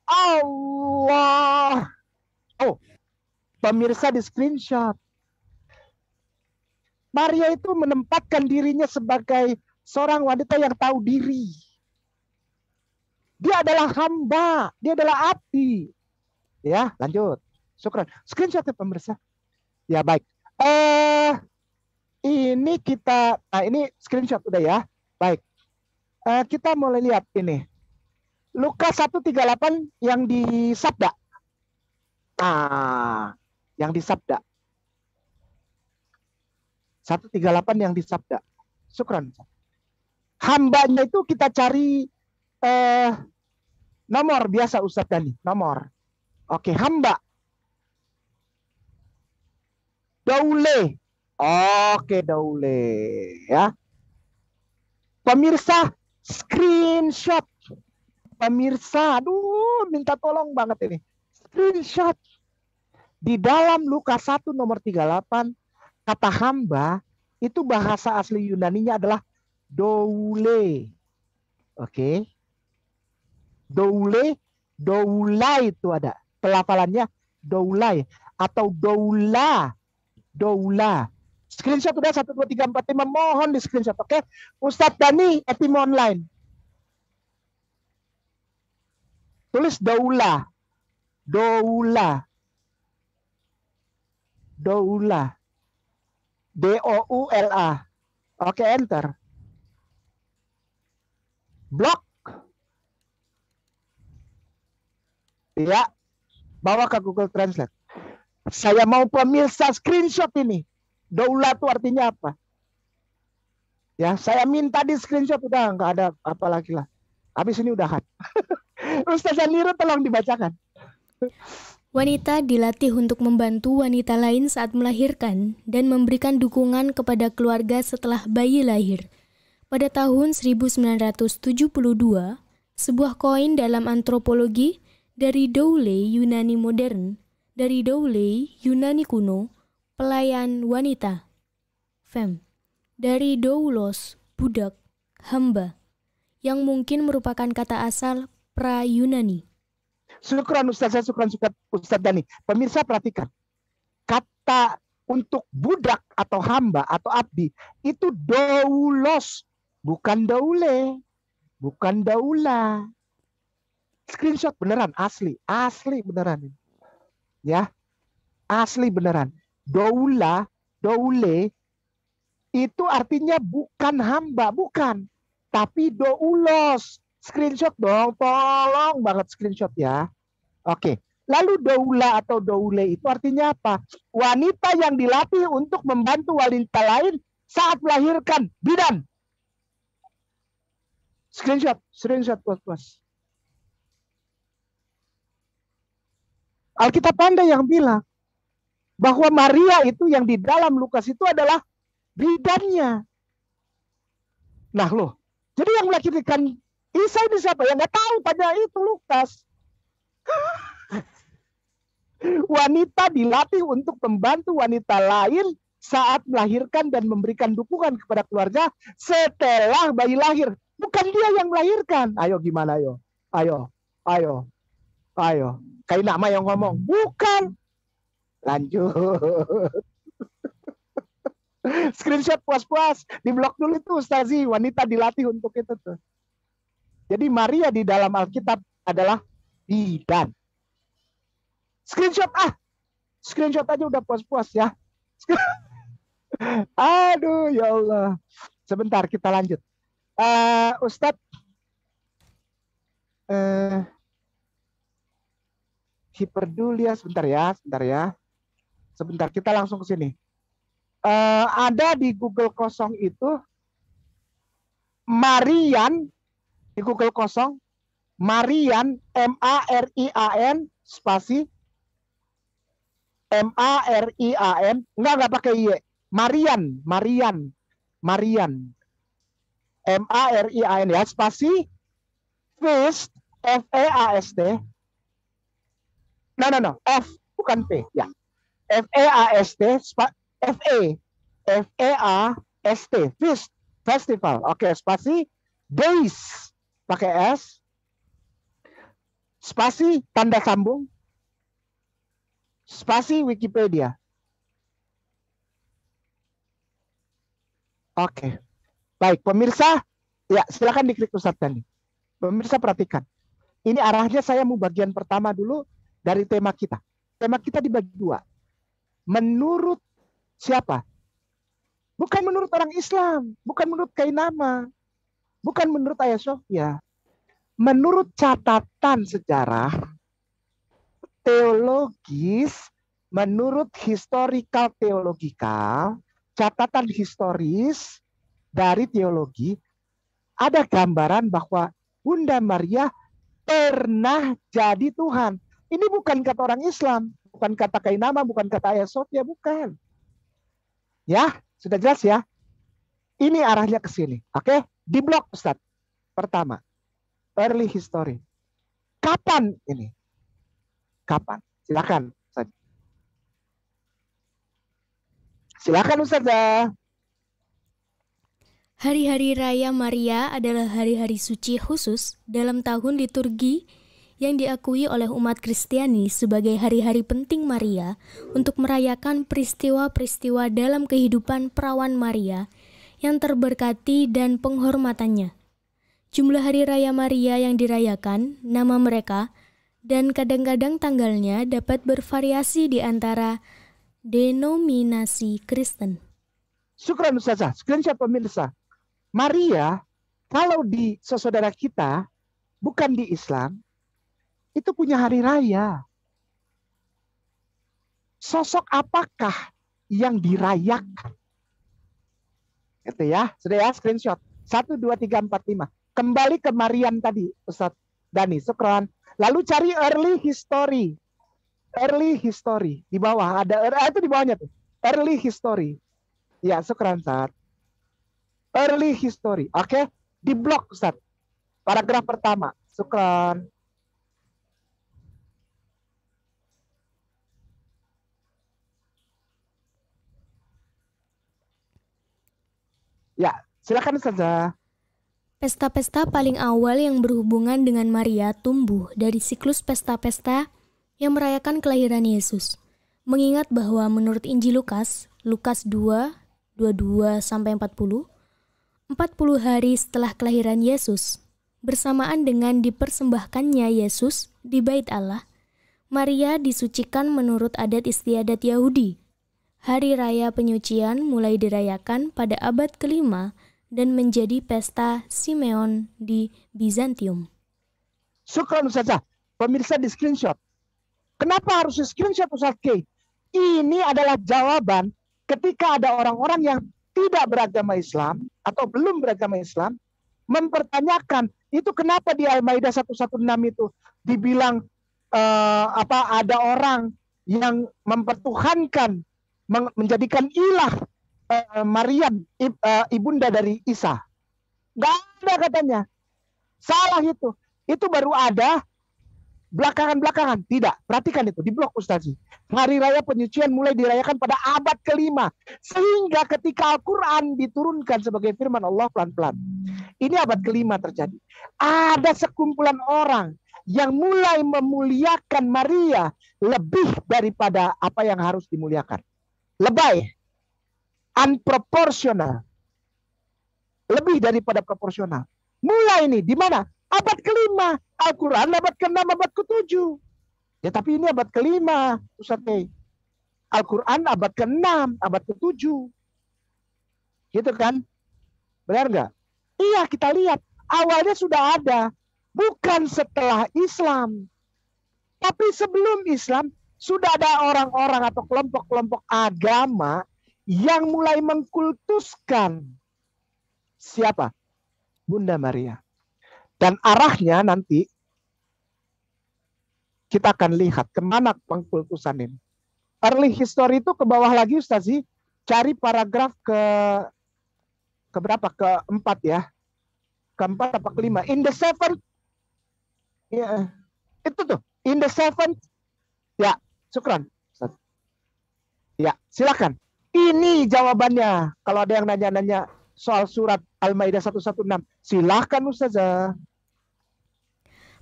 Allah. Oh, pemirsa di screenshot. Maria itu menempatkan dirinya sebagai seorang wanita yang tahu diri. Dia adalah hamba, dia adalah abdi. Ya, lanjut. Syukran. Screenshot ya pemirsa. Ya, baik. Ini kita, ini screenshot udah ya. Baik. Kita mulai lihat ini. Lukas 1:38 yang disabda. Yang disabda. 1:38 yang disabda. Syukran. Hambanya itu kita cari nomor biasa Ustadz Dani. Nomor. Oke, hamba. Daule. Oke, daule. Ya. Pemirsa, screenshot. Pemirsa, aduh, minta tolong banget ini. Screenshot. Di dalam Lukas 1 nomor 38, kata hamba itu bahasa asli Yunaninya adalah doule. Oke. Doule, doula itu ada. Pelafalannya doulai atau doula. Doula. Screenshot udah 1, 2, 3, 4, 5. Mohon di screenshot. Oke. Ustadz Dani, Etim Online. Tulis doula. Doula. Doula. D-O-U-L-A. Oke, enter. Blok. Ya. Bawa ke Google Translate. Saya mau pemirsa screenshot ini. Doula itu artinya apa? Ya, saya minta di screenshot udah nggak ada apa lagi lah. Habis ini udahan. Ustaz Niro tolong dibacakan. Wanita dilatih untuk membantu wanita lain saat melahirkan dan memberikan dukungan kepada keluarga setelah bayi lahir. Pada tahun 1972, sebuah koin dalam antropologi dari Doule Yunani modern, dari Doule Yunani kuno, pelayan wanita, fem, dari doulos, budak, hamba, yang mungkin merupakan kata asal pra-Yunani. Syukran Ustaz, syukran Ustaz Dani. Pemirsa perhatikan. Kata untuk budak atau hamba atau abdi itu doulos, bukan daule, bukan daula. Screenshot beneran, asli beneran. Ya. Asli beneran. Doula, doule itu artinya bukan hamba, bukan. Tapi doulos. Screenshot dong, tolong banget screenshot ya. Oke, lalu doula atau doule itu artinya apa? Wanita yang dilatih untuk membantu wanita lain saat melahirkan, bidan. Screenshot bos. Alkitab Pandai yang bilang bahwa Maria itu yang di dalam Lukas itu adalah bidannya. Nah loh, jadi yang melahirkan Isa ini siapa? Yang nggak tahu, tanya itu Lukas. Wanita dilatih untuk membantu wanita lain saat melahirkan dan memberikan dukungan kepada keluarga setelah bayi lahir. Bukan dia yang melahirkan. Ayo gimana ayo? Ayo. Kayak nama yang ngomong. Bukan. Lanjut. Screenshot puas-puas. Di blok dulu itu Ustazi. Wanita dilatih untuk itu tuh. Jadi Maria di dalam Alkitab adalah bidan. Screenshot Screenshot aja udah puas-puas ya. Aduh, ya Allah. Sebentar, kita lanjut. Ustadz, hiperdulia, sebentar ya. Sebentar, kita langsung ke sini. Ada di Google kosong itu, Marian, di Google kosong, Marian, M-A-R-I-A-N, spasi, M-A-R-I-A-N, enggak pakai Y, Marian, M-A-R-I-A-N ya, spasi, Feast, F-E-A-S-T, no, F, bukan P, ya, F-E-A-S-T, F-E-A-S-T, Feast, festival, oke, spasi, days, pakai S, spasi, tanda sambung, spasi Wikipedia. Oke. Baik, pemirsa, ya silakan diklik Ustadz Dani. Pemirsa perhatikan. Ini arahnya saya mau bagian pertama dulu dari tema kita. Tema kita dibagi dua. Menurut siapa? Bukan menurut orang Islam, bukan menurut Kainama, bukan menurut Ayah Sofia. Menurut catatan sejarah, teologis, menurut historical teologikal, catatan historis dari teologi, ada gambaran bahwa Bunda Maria pernah jadi Tuhan. Ini bukan kata orang Islam, bukan kata Kainama, bukan kata Ayah Sofia, bukan. Ya, sudah jelas ya? Ini arahnya ke sini. Oke? Di blok Ustadz. Pertama, early history. Kapan ini? Kapan? Silakan. Silakan Ustazah. Hari-hari Raya Maria adalah hari-hari suci khusus dalam tahun liturgi yang diakui oleh umat Kristiani sebagai hari-hari penting Maria untuk merayakan peristiwa-peristiwa dalam kehidupan perawan Maria yang terberkati dan penghormatannya. Jumlah hari Raya Maria yang dirayakan, nama mereka, dan kadang-kadang tanggalnya dapat bervariasi di antara denominasi Kristen. Syukran Ustazah. Screenshot pemirsa. Maria, kalau di saudara kita, bukan di Islam, itu punya hari raya. Sosok apakah yang dirayakan? Itu ya, sudah ya, screenshot. 1, 2, 3, 4, 5. Kembali ke Marian tadi, Ustadz Dani, syukran. Lalu cari early history. Early history. Di bawah ada, itu di bawahnya tuh. Early history. Ya, syukran Ustadz. Early history. Oke, di blok Ustadz. Paragraf pertama. Syukran. Ya, silakan Ustazah. Pesta-pesta paling awal yang berhubungan dengan Maria tumbuh dari siklus pesta-pesta yang merayakan kelahiran Yesus. Mengingat bahwa menurut Injil Lukas, Lukas 2, 22-40, 40 hari setelah kelahiran Yesus, bersamaan dengan dipersembahkannya Yesus di Bait Allah, Maria disucikan menurut adat istiadat Yahudi. Hari Raya Penyucian mulai dirayakan pada abad ke-5 dan menjadi pesta Simeon di Bizantium. Syukran Ustazah. Pemirsa di screenshot. Kenapa harus di screenshot Ustaz K? Ini adalah jawaban ketika ada orang-orang yang tidak beragama Islam atau belum beragama Islam mempertanyakan itu kenapa di Al-Maidah 116 itu dibilang ada orang yang mempertuhankan, menjadikan ilah Maryam, ibunda dari Isa. Gak ada katanya. Salah itu. Itu baru ada belakangan-belakangan. Tidak. Perhatikan itu. Di blog Ustazi. Hari Raya Penyucian mulai dirayakan pada abad ke-5. Sehingga ketika Al-Quran diturunkan sebagai firman Allah pelan-pelan. Ini abad ke-5 terjadi. Ada sekumpulan orang yang mulai memuliakan Maria lebih daripada apa yang harus dimuliakan. Lebay. Unproportional. Lebih daripada proporsional. Mulai ini di mana? Abad ke-5. Al-Quran abad ke-6, abad ke-7. Ya tapi ini abad ke-5. Ustaz Mei. Al-Quran abad ke-6, abad ke-7. Gitu kan? Benar nggak? Iya, kita lihat. Awalnya sudah ada. Bukan setelah Islam. Tapi sebelum Islam, sudah ada orang-orang atau kelompok-kelompok agama yang mulai mengkultuskan siapa? Bunda Maria. Dan arahnya nanti kita akan lihat kemana pengkultusan ini. Early history itu ke bawah lagi Ustazi, cari paragraf ke berapa? Keempat ya. Keempat apa kelima? In the seventh. Ya, itu tuh. In the seventh. Ya, syukran. Ya, silakan. Ini jawabannya. Kalau ada yang nanya-nanya soal surat Al-Maidah 116, silakan Ustazah.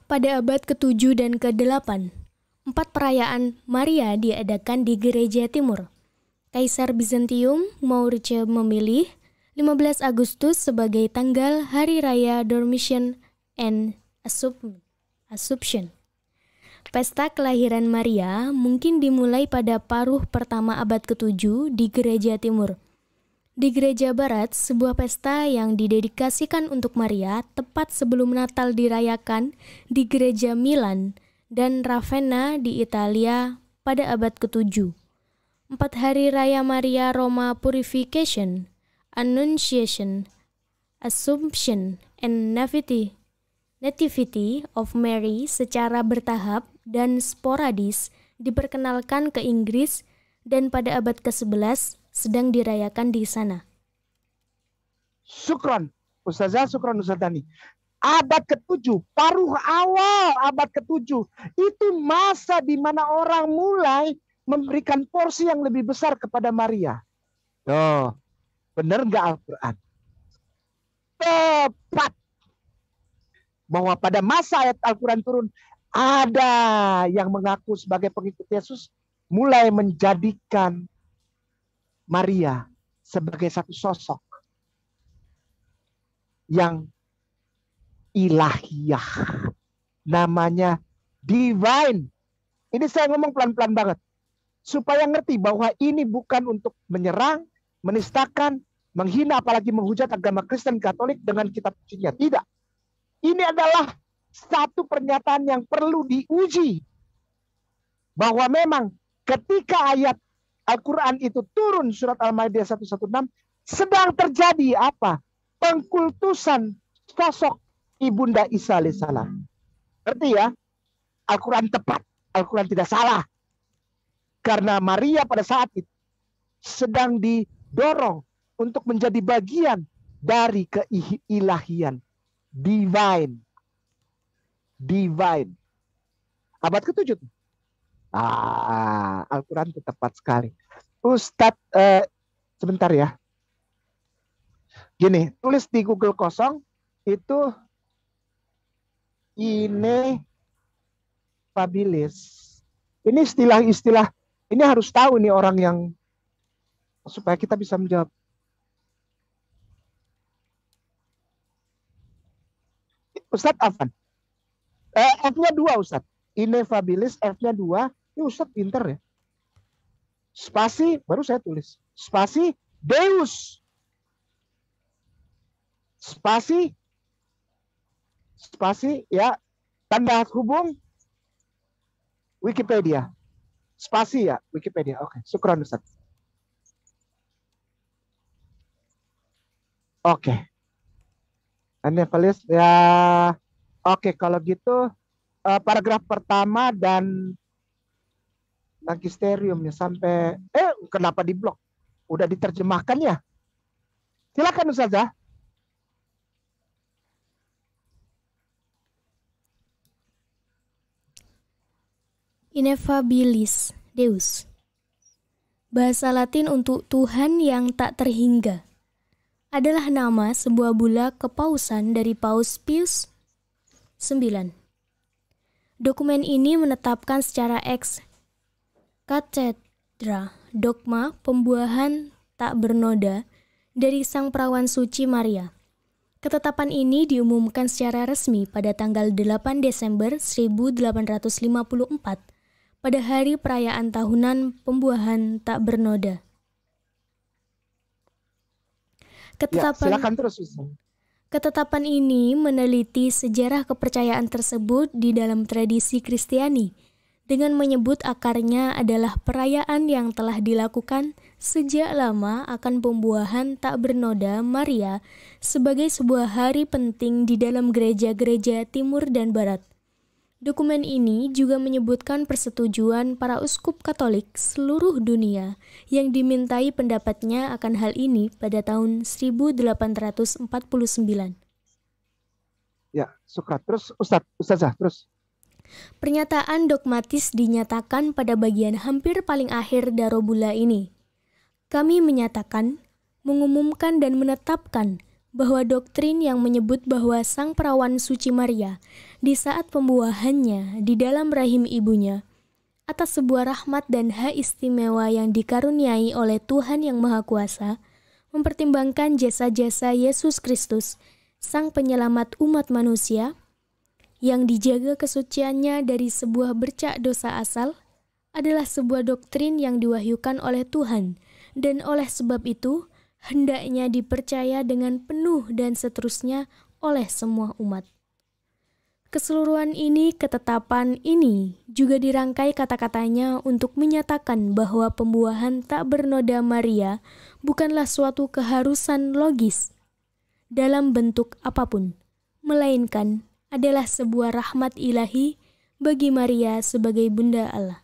Pada abad ke-7 dan ke-8, 4 perayaan Maria diadakan di gereja timur. Kaisar Bizantium Mauritius memilih 15 Agustus sebagai tanggal Hari Raya Dormition and Assumption. Pesta kelahiran Maria mungkin dimulai pada paruh pertama abad ke-7 di gereja timur. Di gereja barat, sebuah pesta yang didedikasikan untuk Maria tepat sebelum Natal dirayakan di gereja Milan dan Ravenna di Italia pada abad ke-7. 4 hari raya Maria Roma Purification, Annunciation, Assumption, and Nativity of Mary secara bertahap dan sporadis diperkenalkan ke Inggris dan pada abad ke-11 sedang dirayakan di sana. Syukron, Ustazah, syukron Ustazani. Abad ke-7, paruh awal abad ke-7, itu masa di mana orang mulai memberikan porsi yang lebih besar kepada Maria. Oh, benar nggak Al-Quran? Tepat. Bahwa pada masa ayat Al-Quran turun, ada yang mengaku sebagai pengikut Yesus, mulai menjadikan Maria sebagai satu sosok yang ilahiyah. Namanya divine. Ini saya ngomong pelan-pelan banget. Supaya ngerti bahwa ini bukan untuk menyerang, menistakan, menghina, apalagi menghujat agama Kristen Katolik dengan kitab sucinya. Tidak. Ini adalah satu pernyataan yang perlu diuji. Bahwa memang ketika ayat Al-Quran itu turun surat Al-Maidah 116, sedang terjadi apa? Pengkultusan sosok Ibunda Isa alaihissalam. Ngerti ya? Al-Quran tepat. Al-Quran tidak salah. Karena Maria pada saat itu sedang didorong untuk menjadi bagian dari keilahian. Divine. Divine. Abad ke-7. Al-Quran itu tepat sekali. Ustadz, sebentar ya. Gini, tulis di Google kosong, itu ineffabilis. Ini istilah-istilah, ini harus tahu nih orang yang, supaya kita bisa menjawab. Ustadz Afan. F-nya 2 Ustadz. Ineffabilis, F-nya 2. Ini Ustadz pinter ya. Spasi, baru saya tulis. Spasi, Deus. Spasi, ya. Tanda hubung, Wikipedia. Spasi ya, Wikipedia. Oke, syukran Ustadz. Oke. Ineffabilis, ya. Oke, kalau gitu, paragraf pertama dan magisteriumnya sampai kenapa diblok? Udah diterjemahkan ya? Silakan Ustazah. Ineffabilis Deus. Bahasa Latin untuk Tuhan yang tak terhingga. Adalah nama sebuah bula kepausan dari Paus Pius IX. Dokumen ini menetapkan secara ex cathedra dogma pembuahan tak bernoda dari Sang Perawan Suci Maria. Ketetapan ini diumumkan secara resmi pada tanggal 8 Desember 1854 pada hari perayaan tahunan pembuahan tak bernoda. Silakan terus. Ketetapan ini meneliti sejarah kepercayaan tersebut di dalam tradisi Kristiani dengan menyebut akarnya adalah perayaan yang telah dilakukan sejak lama akan pembuahan tak bernoda Maria sebagai sebuah hari penting di dalam gereja-gereja timur dan barat. Dokumen ini juga menyebutkan persetujuan para uskup Katolik seluruh dunia yang dimintai pendapatnya akan hal ini pada tahun 1849. Ya, suka. Terus Ustazah, terus. Pernyataan dogmatis dinyatakan pada bagian hampir paling akhir Darobula ini. Kami menyatakan, mengumumkan dan menetapkan bahwa doktrin yang menyebut bahwa Sang Perawan Suci Maria di saat pembuahannya di dalam rahim ibunya atas sebuah rahmat dan hak istimewa yang dikaruniai oleh Tuhan Yang Maha Kuasa, mempertimbangkan jasa-jasa Yesus Kristus, Sang Penyelamat umat manusia, yang dijaga kesuciannya dari sebuah bercak dosa asal, adalah sebuah doktrin yang diwahyukan oleh Tuhan, dan oleh sebab itu, hendaknya dipercaya dengan penuh dan seterusnya oleh semua umat. Keseluruhan ini, ketetapan ini juga dirangkai kata-katanya untuk menyatakan bahwa pembuahan tak bernoda Maria bukanlah suatu keharusan logis dalam bentuk apapun, melainkan adalah sebuah rahmat ilahi bagi Maria sebagai Bunda Allah.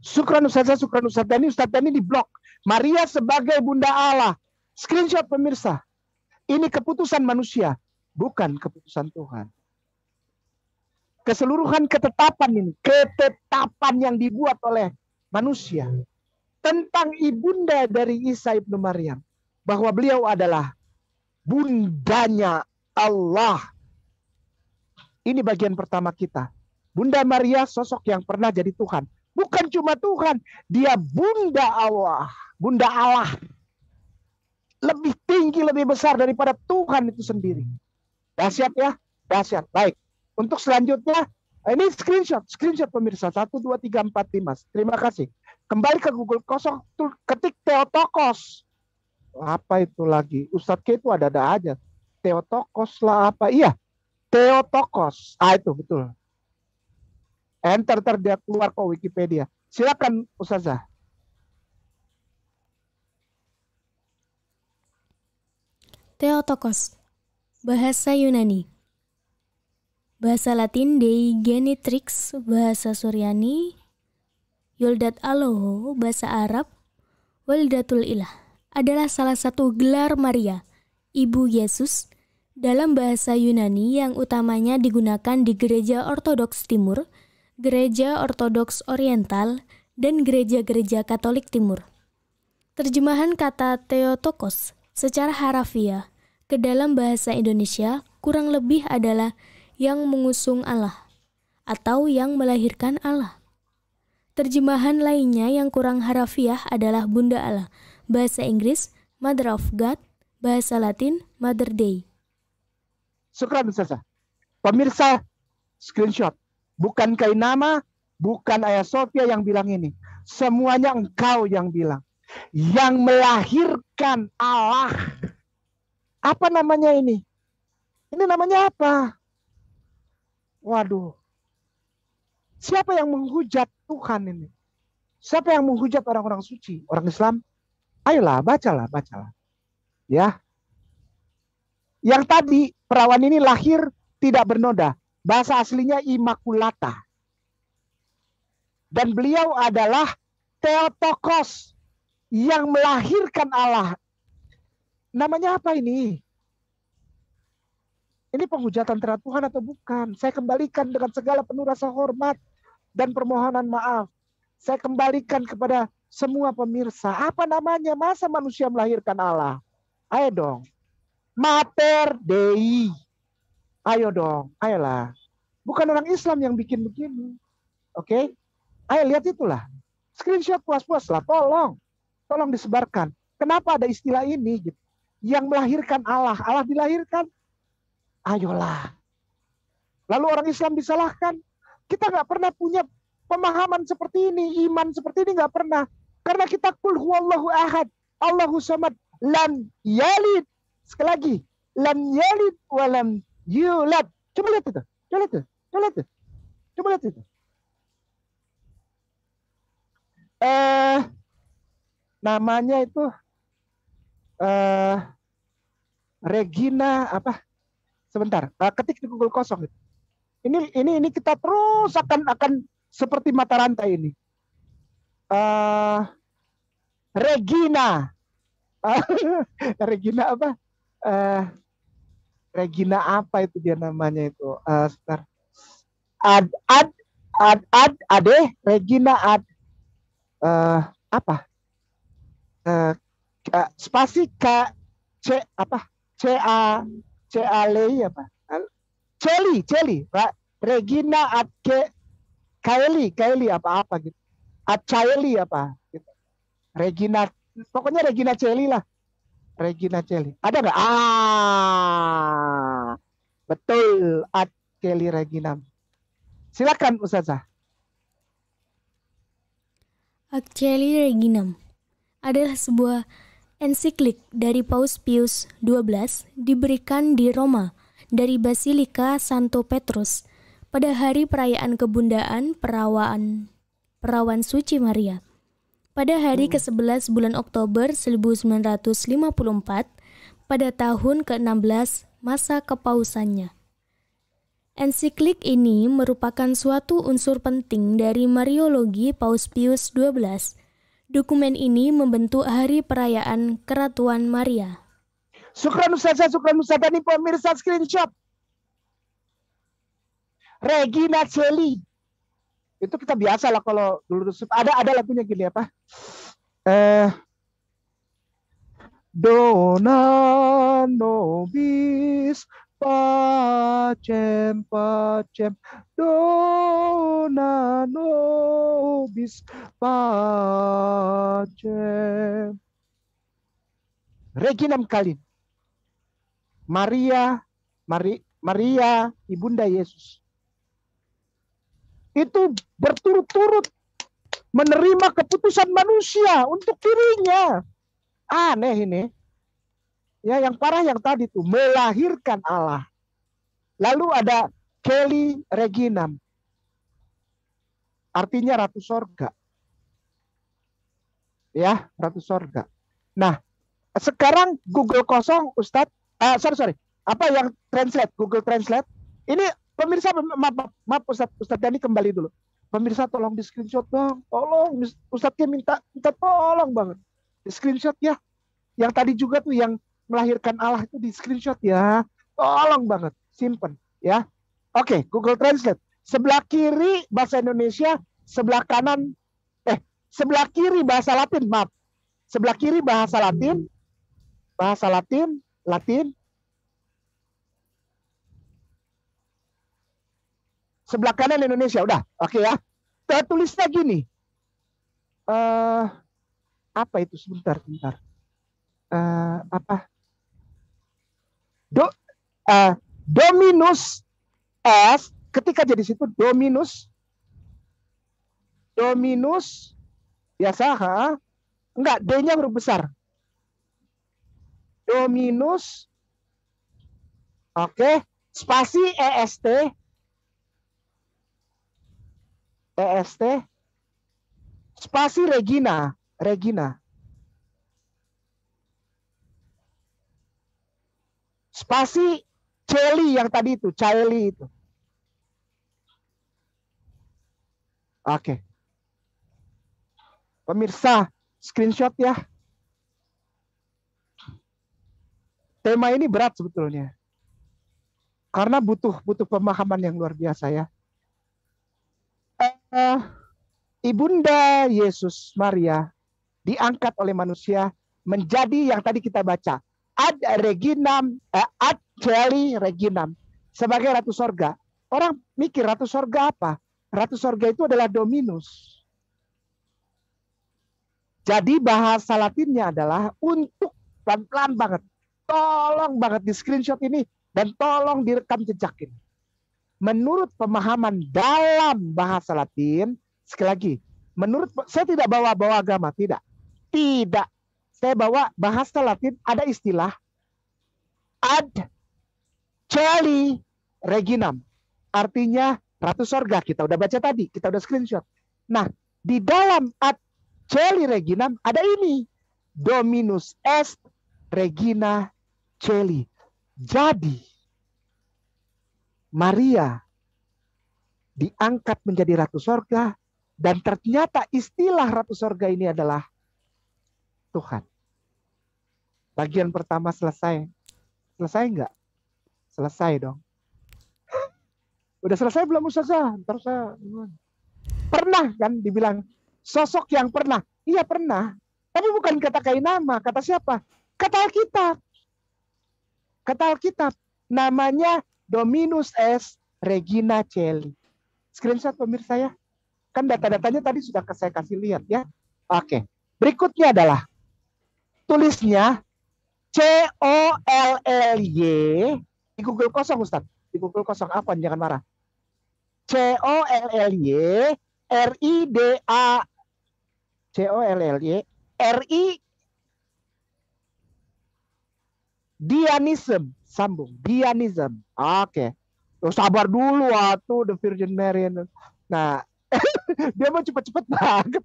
Syukran Ustazah. Ini Ustaz Dani di blok. Maria sebagai Bunda Allah. Screenshot pemirsa. Ini keputusan manusia, bukan keputusan Tuhan. Keseluruhan ketetapan yang dibuat oleh manusia tentang ibunda dari Isa ibnu Maryam, bahwa beliau adalah bundanya Allah. Ini bagian pertama kita. Bunda Maria sosok yang pernah jadi Tuhan. Bukan cuma Tuhan, dia Bunda Allah. Bunda Allah. Lebih tinggi, lebih besar daripada Tuhan itu sendiri. Dahsyat ya? Dahsyat. Baik. Untuk selanjutnya, ini screenshot pemirsa. 1, 2, 3, 4, 5. Terima kasih. Kembali ke Google kosong, ketik Theotokos. Apa itu lagi? Ustadz K itu ada aja. Theotokos lah apa? Iya. Theotokos. Itu betul. Enter dia keluar ke Wikipedia. Silakan Ustazah. Theotokos, bahasa Yunani. Bahasa Latin Dei Genitrix, bahasa Suryani. Yoldat Aloho, bahasa Arab. Waldatul Ilah adalah salah satu gelar Maria, Ibu Yesus, dalam bahasa Yunani yang utamanya digunakan di Gereja Ortodoks Timur, Gereja Ortodoks Oriental, dan gereja-gereja Katolik Timur. Terjemahan kata Theotokos secara harafiah ke dalam bahasa Indonesia kurang lebih adalah yang mengusung Allah atau yang melahirkan Allah. Terjemahan lainnya yang kurang harafiah adalah Bunda Allah, bahasa Inggris Mother of God, bahasa Latin Mother Dei. Syukran Ustazah. Pemirsa, screenshot. Bukan Kainama, bukan Ayah Sofia yang bilang ini. Semuanya engkau yang bilang. Yang melahirkan Allah. Apa namanya ini? Ini namanya apa? Waduh. Siapa yang menghujat Tuhan ini? Siapa yang menghujat orang-orang suci? Orang Islam? Ayolah, bacalah. Ya. Yang tadi, perawan ini lahir tidak bernoda. Bahasa aslinya Immaculata. Dan beliau adalah Theotokos yang melahirkan Allah. Namanya apa ini? Ini penghujatan terhadap Tuhan atau bukan? Saya kembalikan dengan segala penuh rasa hormat dan permohonan maaf. Saya kembalikan kepada semua pemirsa. Apa namanya? Masa manusia melahirkan Allah? Ayo dong. Mater Dei. Ayo dong. Ayolah. Bukan orang Islam yang bikin begini. Oke? Ayo lihat itulah. Screenshot puas-puas lah. Tolong disebarkan. Kenapa ada istilah ini? Gitu. Yang melahirkan Allah. Allah dilahirkan. Ayolah. Lalu orang Islam disalahkan. Kita nggak pernah punya pemahaman seperti ini, iman seperti ini nggak pernah. Karena kita qul huwallahu ahad, Allahu samad, lam yalid. Sekali lagi, lam yalid walam yulad. Coba lihat itu. Coba lihat itu. Coba lihat itu. Coba lihat itu. Namanya itu Regina apa? Sebentar. Ketik di Google kosong itu. Ini kita terus akan seperti mata rantai ini. Regina. Regina apa? Regina apa itu dia namanya itu? Sebentar. Ade Regina apa? Spasi K C apa? C A L I apa? Celi. Regina Kaeli apa gitu. Caeli apa gitu. Regina, pokoknya Regina Celi lah. Regina Celi. Ada nggak? Betul. Kelly Regina. Silakan Ustazah. Acheli Reginam adalah sebuah ensiklik dari Paus Pius XII diberikan di Roma dari Basilika Santo Petrus pada hari perayaan kebundaan Perawan Suci Maria. Pada hari ke-11 bulan Oktober 1954 pada tahun ke-16 masa kepausannya. Ensiklik ini merupakan suatu unsur penting dari Mariologi Paus Pius XII. Dokumen ini membentuk hari perayaan Keratuan Maria. Syukran Ustazah nih pemirsa screenshot. Regina Celi. Itu kita biasa lah kalau dulu ada lagunya gini apa? Dona nobis pacem dona nobis pacem. Reginam Kalin. Maria Ibunda Yesus. Itu berturut-turut menerima keputusan manusia untuk dirinya. Aneh ini. Ya, yang parah yang tadi tuh melahirkan Allah. Lalu ada Kelly Reginam. Artinya ratu sorga. Ya, ratu sorga. Nah, sekarang Google kosong Ustadz. Sorry. Apa yang translate? Google Translate. Ini pemirsa, maaf Ustadz Dani kembali dulu. Pemirsa tolong di screenshot dong. Tolong Ustadznya minta tolong banget. Di screenshot ya. Yang tadi juga tuh yang melahirkan Allah itu di screenshot ya. Tolong banget. Simpen ya. Oke, Google Translate. Sebelah kiri bahasa Indonesia, sebelah kanan sebelah kiri bahasa Latin, maaf. Sebelah kiri bahasa Latin. Sebelah kanan Indonesia, udah. Oke ya. Tulisnya gini. Apa itu? Sebentar. Apa? Dominus S, ketika jadi situ Dominus biasa, enggak, D-nya huruf besar. Dominus, oke, spasi EST, spasi Regina. Spasi Celi yang tadi itu, Caeli itu. Oke. Pemirsa, screenshot ya. Tema ini berat sebetulnya. Karena butuh pemahaman yang luar biasa ya. Ibunda Yesus Maria diangkat oleh manusia menjadi yang tadi kita baca. Ad Celi Reginam. Sebagai ratu sorga. Orang mikir ratu sorga apa? Ratu sorga itu adalah Dominus. Jadi bahasa Latinnya adalah untuk, pelan-pelan banget. Tolong banget di screenshot ini. Dan tolong direkam jejakin. Menurut pemahaman dalam bahasa Latin, Sekali lagi, menurut saya tidak bawa agama, tidak. Tidak. Saya bawa bahasa Latin, ada istilah ad celi reginam. Artinya ratu sorga. Kita udah baca tadi, kita udah screenshot. Nah, di dalam ad celi reginam ada ini. Dominus est regina celi. Jadi, Maria diangkat menjadi ratu sorga, dan ternyata istilah ratu sorga ini adalah Tuhan. Bagian pertama selesai. Selesai enggak? Selesai dong. Udah selesai belum Ustazah? Ntar saya... Pernah kan dibilang sosok yang pernah. Iya pernah. Tapi bukan kata Kainama. Kata siapa? Kata Alkitab. Kata Alkitab. Namanya Dominus est regina celi. Screenshot pemirsa ya. Kan data-datanya tadi sudah saya kasih lihat ya. Oke. Berikutnya adalah tulisnya COLLY di Google kosong Ustaz. Di Google kosong apa? Jangan marah. COLLY RIDA COLLY RI Dianism. Sambung. Dianism. Oke. Loh, sabar dulu waktu The Virgin Mary. Nah, dia mau cepet-cepet banget.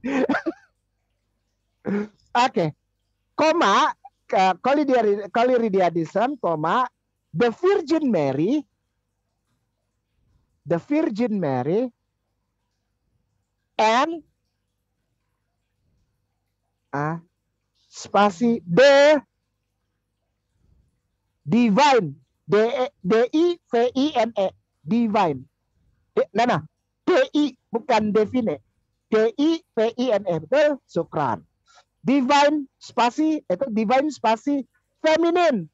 Oke. Koma, Collyridianism, koma, the Virgin Mary, and spasi the divine, DIVINE, divine. Nah, DI bukan devine, DIVINE, betul? Sukran. Divine spasi, itu divine spasi feminine.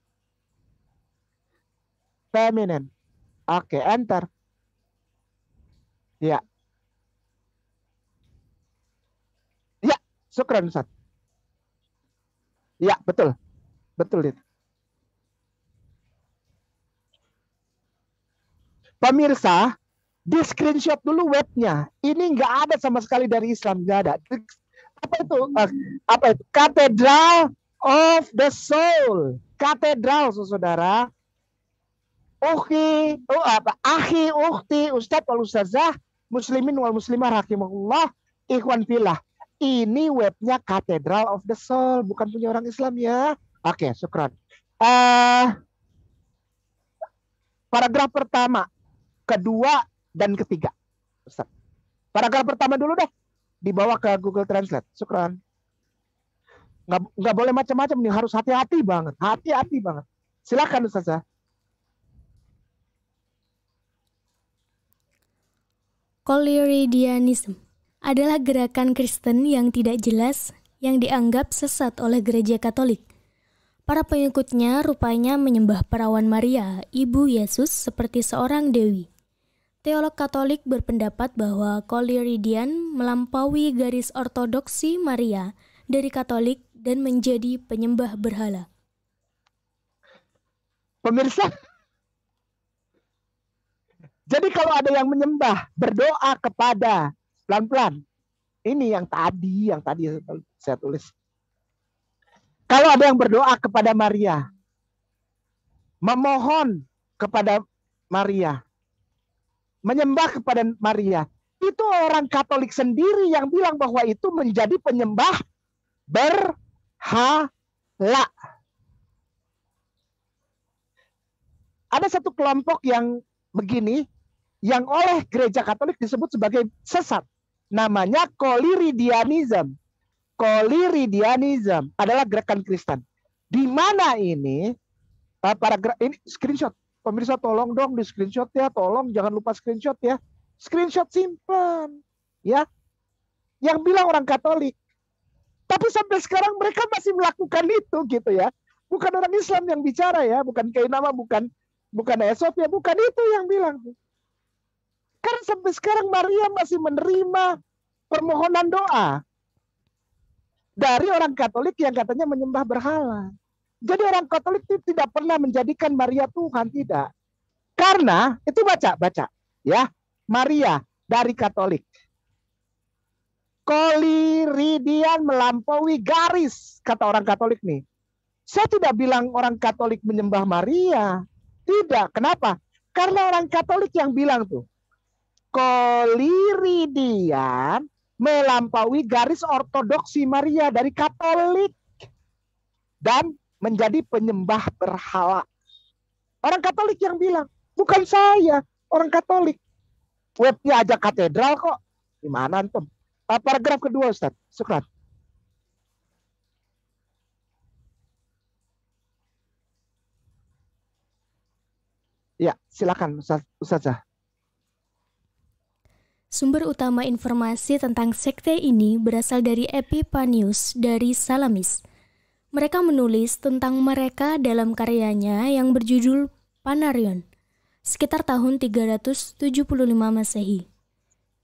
Feminine. Oke, enter. Ya. Ya, sukran Ustaz. Ya, betul. Betul itu. Pemirsa, di screenshot dulu webnya. Ini nggak ada sama sekali dari Islam, nggak ada. Apa itu? Apa itu? Cathedral of the Soul. Katedral, saudara. Akhi, ukhti, ustadz wal ustazah, muslimin wal muslimah rahimahullah, ikhwan fillah. Ini webnya Cathedral of the Soul, bukan punya orang Islam ya. Oke, syukran. Paragraf pertama, kedua, dan ketiga. Ustaz. Paragraf pertama dulu deh. Dibawa ke Google Translate. Syukran. Nggak boleh macam-macam nih, harus hati-hati banget. Hati-hati banget. Silakan Ustazah. Collyridianism adalah gerakan Kristen yang tidak jelas yang dianggap sesat oleh gereja Katolik. Para pengikutnya rupanya menyembah perawan Maria, ibu Yesus, seperti seorang dewi. Teolog Katolik berpendapat bahwa Collyridian melampaui garis ortodoksi Maria dari Katolik dan menjadi penyembah berhala. Pemirsa, jadi kalau ada yang menyembah, berdoa kepada, pelan-pelan. Ini yang tadi saya tulis. Kalau ada yang berdoa kepada Maria, memohon kepada Maria, menyembah kepada Maria, itu orang Katolik sendiri yang bilang bahwa itu menjadi penyembah berhala. Ada satu kelompok yang begini, yang oleh gereja Katolik disebut sebagai sesat. Namanya Collyridianism. Collyridianism adalah gerakan Kristen. Di mana ini, ini screenshot. Pemirsa tolong dong di screenshot ya, tolong jangan lupa screenshot ya. Screenshot simpan, ya. Yang bilang orang Katolik. Tapi sampai sekarang mereka masih melakukan itu gitu ya. Bukan orang Islam yang bicara ya, bukan Kainama, bukan Esop ya, bukan itu yang bilang. Karena sampai sekarang Maria masih menerima permohonan doa dari orang Katolik yang katanya menyembah berhala. Jadi orang Katolik itu tidak pernah menjadikan Maria Tuhan, tidak. Karena itu baca ya, Maria dari Katolik. koliridian melampaui garis, kata orang Katolik nih. Saya tidak bilang orang Katolik menyembah Maria. Tidak. Kenapa? Karena orang Katolik yang bilang tuh. Koliridian melampaui garis ortodoksi Maria dari Katolik. Dan menjadi penyembah berhala. Orang Katolik yang bilang. Bukan saya. Orang Katolik. Webnya aja katedral kok. Gimana antum? Paragraf kedua Ustaz. Syukran. Ya, silakan Ustazah. Sumber utama informasi tentang sekte ini berasal dari Epipanius dari Salamis. Mereka menulis tentang mereka dalam karyanya yang berjudul Panarion, sekitar tahun 375 Masehi.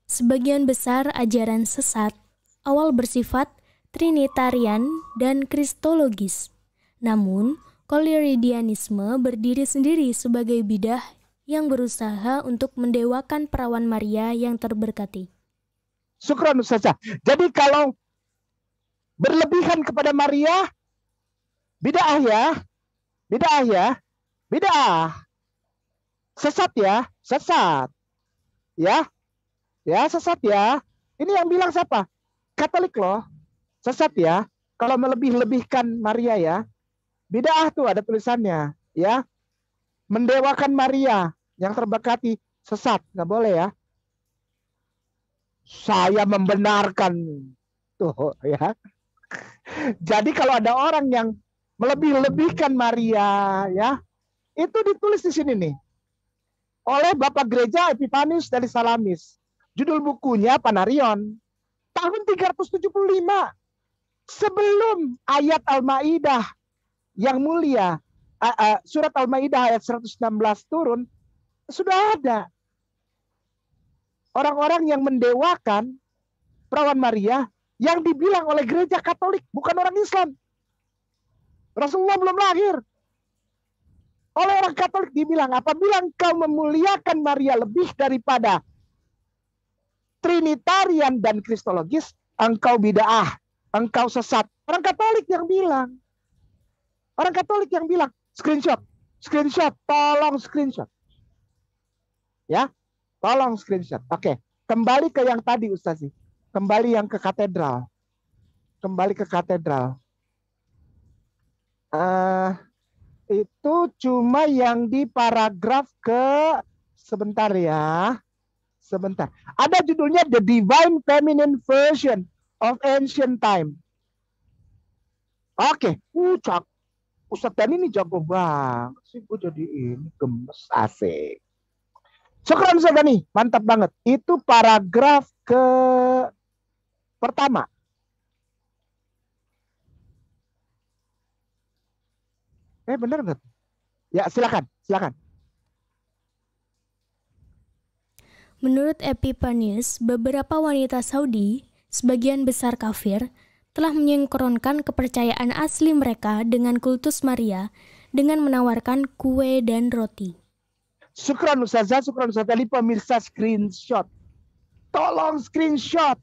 Sebagian besar ajaran sesat awal bersifat Trinitarian dan Kristologis. Namun, Koliridianisme berdiri sendiri sebagai bidah yang berusaha untuk mendewakan perawan Maria yang terberkati. Syukran Ustazah. Jadi kalau berlebihan kepada Maria, bid'ah ya. Bid'ah ya. Bid'ah. Sesat ya. Sesat. Ya. Ya, sesat ya. Ini yang bilang siapa? Katolik loh. Sesat ya. Kalau melebih-lebihkan Maria ya. Bid'ah tuh ada tulisannya. Ya. Mendewakan Maria yang terberkati. Sesat. Nggak boleh ya. Saya membenarkan. Tuh ya. Jadi kalau ada orang yang melebih-lebihkan Maria ya. Itu ditulis di sini nih. Oleh Bapak Gereja Epipanius dari Salamis. Judul bukunya Panarion. Tahun 375. Sebelum ayat Al-Maidah yang mulia. Surat Al-Maidah ayat 116 turun. Sudah ada. Orang-orang yang mendewakan perawan Maria. Yang dibilang oleh gereja Katolik. Bukan orang Islam. Rasulullah belum lahir. Oleh orang Katolik dibilang. Apabila engkau memuliakan Maria lebih daripada Trinitarian dan Kristologis, engkau bid'ah, engkau sesat. Orang Katolik yang bilang. Orang Katolik yang bilang, screenshot, tolong screenshot. Ya, tolong screenshot. Oke, kembali ke yang tadi Ustazi. Kembali yang ke katedral. Itu cuma yang di paragraf sebentar ya. Sebentar. Ada judulnya The Divine Feminine Version of Ancient Time. Oke. Ustadz Dani ini jago banget sih. Gue jadi ini gemes asik. Syukran Ustadz Dani. Mantap banget. Itu paragraf pertama. Benar nggak? Ya silakan. Menurut Epipanius, beberapa wanita Saudi, sebagian besar kafir, telah menyengkronkan kepercayaan asli mereka dengan kultus Maria dengan menawarkan kue dan roti. Syukran Ustazah. Tadi pemirsa screenshot. Tolong screenshot.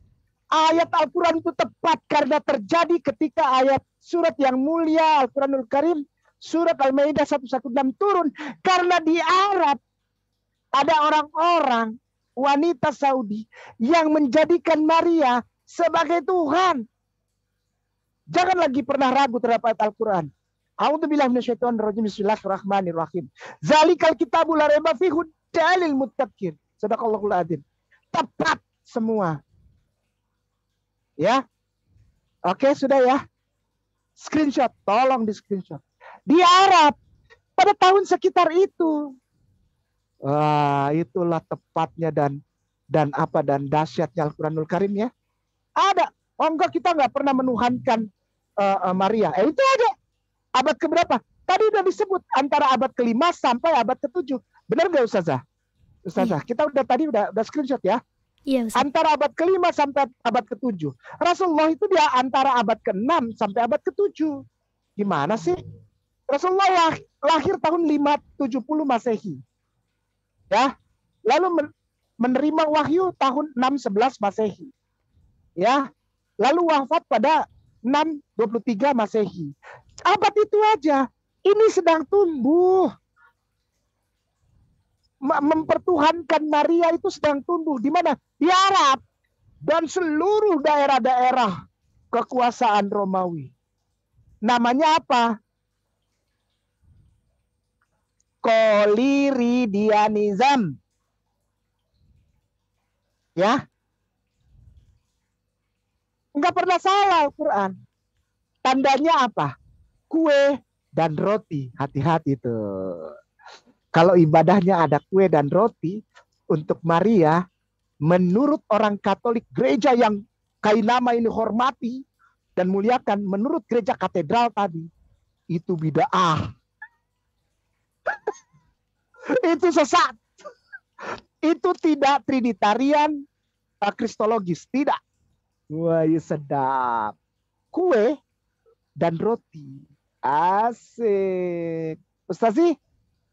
Ayat Al-Quran itu tepat karena terjadi ketika ayat surat yang mulia Al-Quranul Karim, surat Al-Maidah 116 turun. Karena di Arab ada orang-orang wanita Saudi yang menjadikan Maria sebagai Tuhan. Jangan lagi pernah ragu terhadap ayat Al-Quran. A'udzubillahi minasyaitonirrajim. Bismillahirrahmanirrahim. Zalikal kitabul la raiba fihi hudan lil muttaqin. Shadaqallahul adzim. Tepat semua. Ya. Oke, sudah ya. Screenshot, tolong di screenshot. Di Arab pada tahun sekitar itu. Wah, itulah tepatnya dan dahsyatnya Al-Quranul Karim ya. Ada. Oh enggak, kita nggak pernah menuhankan Maria. Itu ada. Abad keberapa? Tadi udah disebut antara abad ke-5 sampai abad ke-7. Benar nggak Ustazah? Ustazah, kita udah screenshot ya. Iya, Ustaz. Antara abad ke-5 sampai abad ke-7. Rasulullah itu dia antara abad ke-6 sampai abad ke-7. Gimana sih? Rasulullah lahir tahun 570 Masehi. Ya. Lalu menerima wahyu tahun 611 Masehi. Ya, lalu wafat pada 623 Masehi. Abad itu aja. Ini sedang tumbuh. Mempertuhankan Maria itu sedang tumbuh. Di mana? Di Arab. Dan seluruh daerah-daerah kekuasaan Romawi. Namanya apa? Koliridianism. Ya. Enggak pernah salah Al-Quran. Tandanya apa? Kue dan roti. Hati-hati tuh. Kalau ibadahnya ada kue dan roti, untuk Maria, menurut orang Katolik, gereja yang Kainama ini hormati dan muliakan, menurut gereja katedral tadi, itu bid'ah. Itu sesat. Itu tidak trinitarian, kristologis. Tidak. Wah, sedap. Kue dan roti. Asik. Ustazi,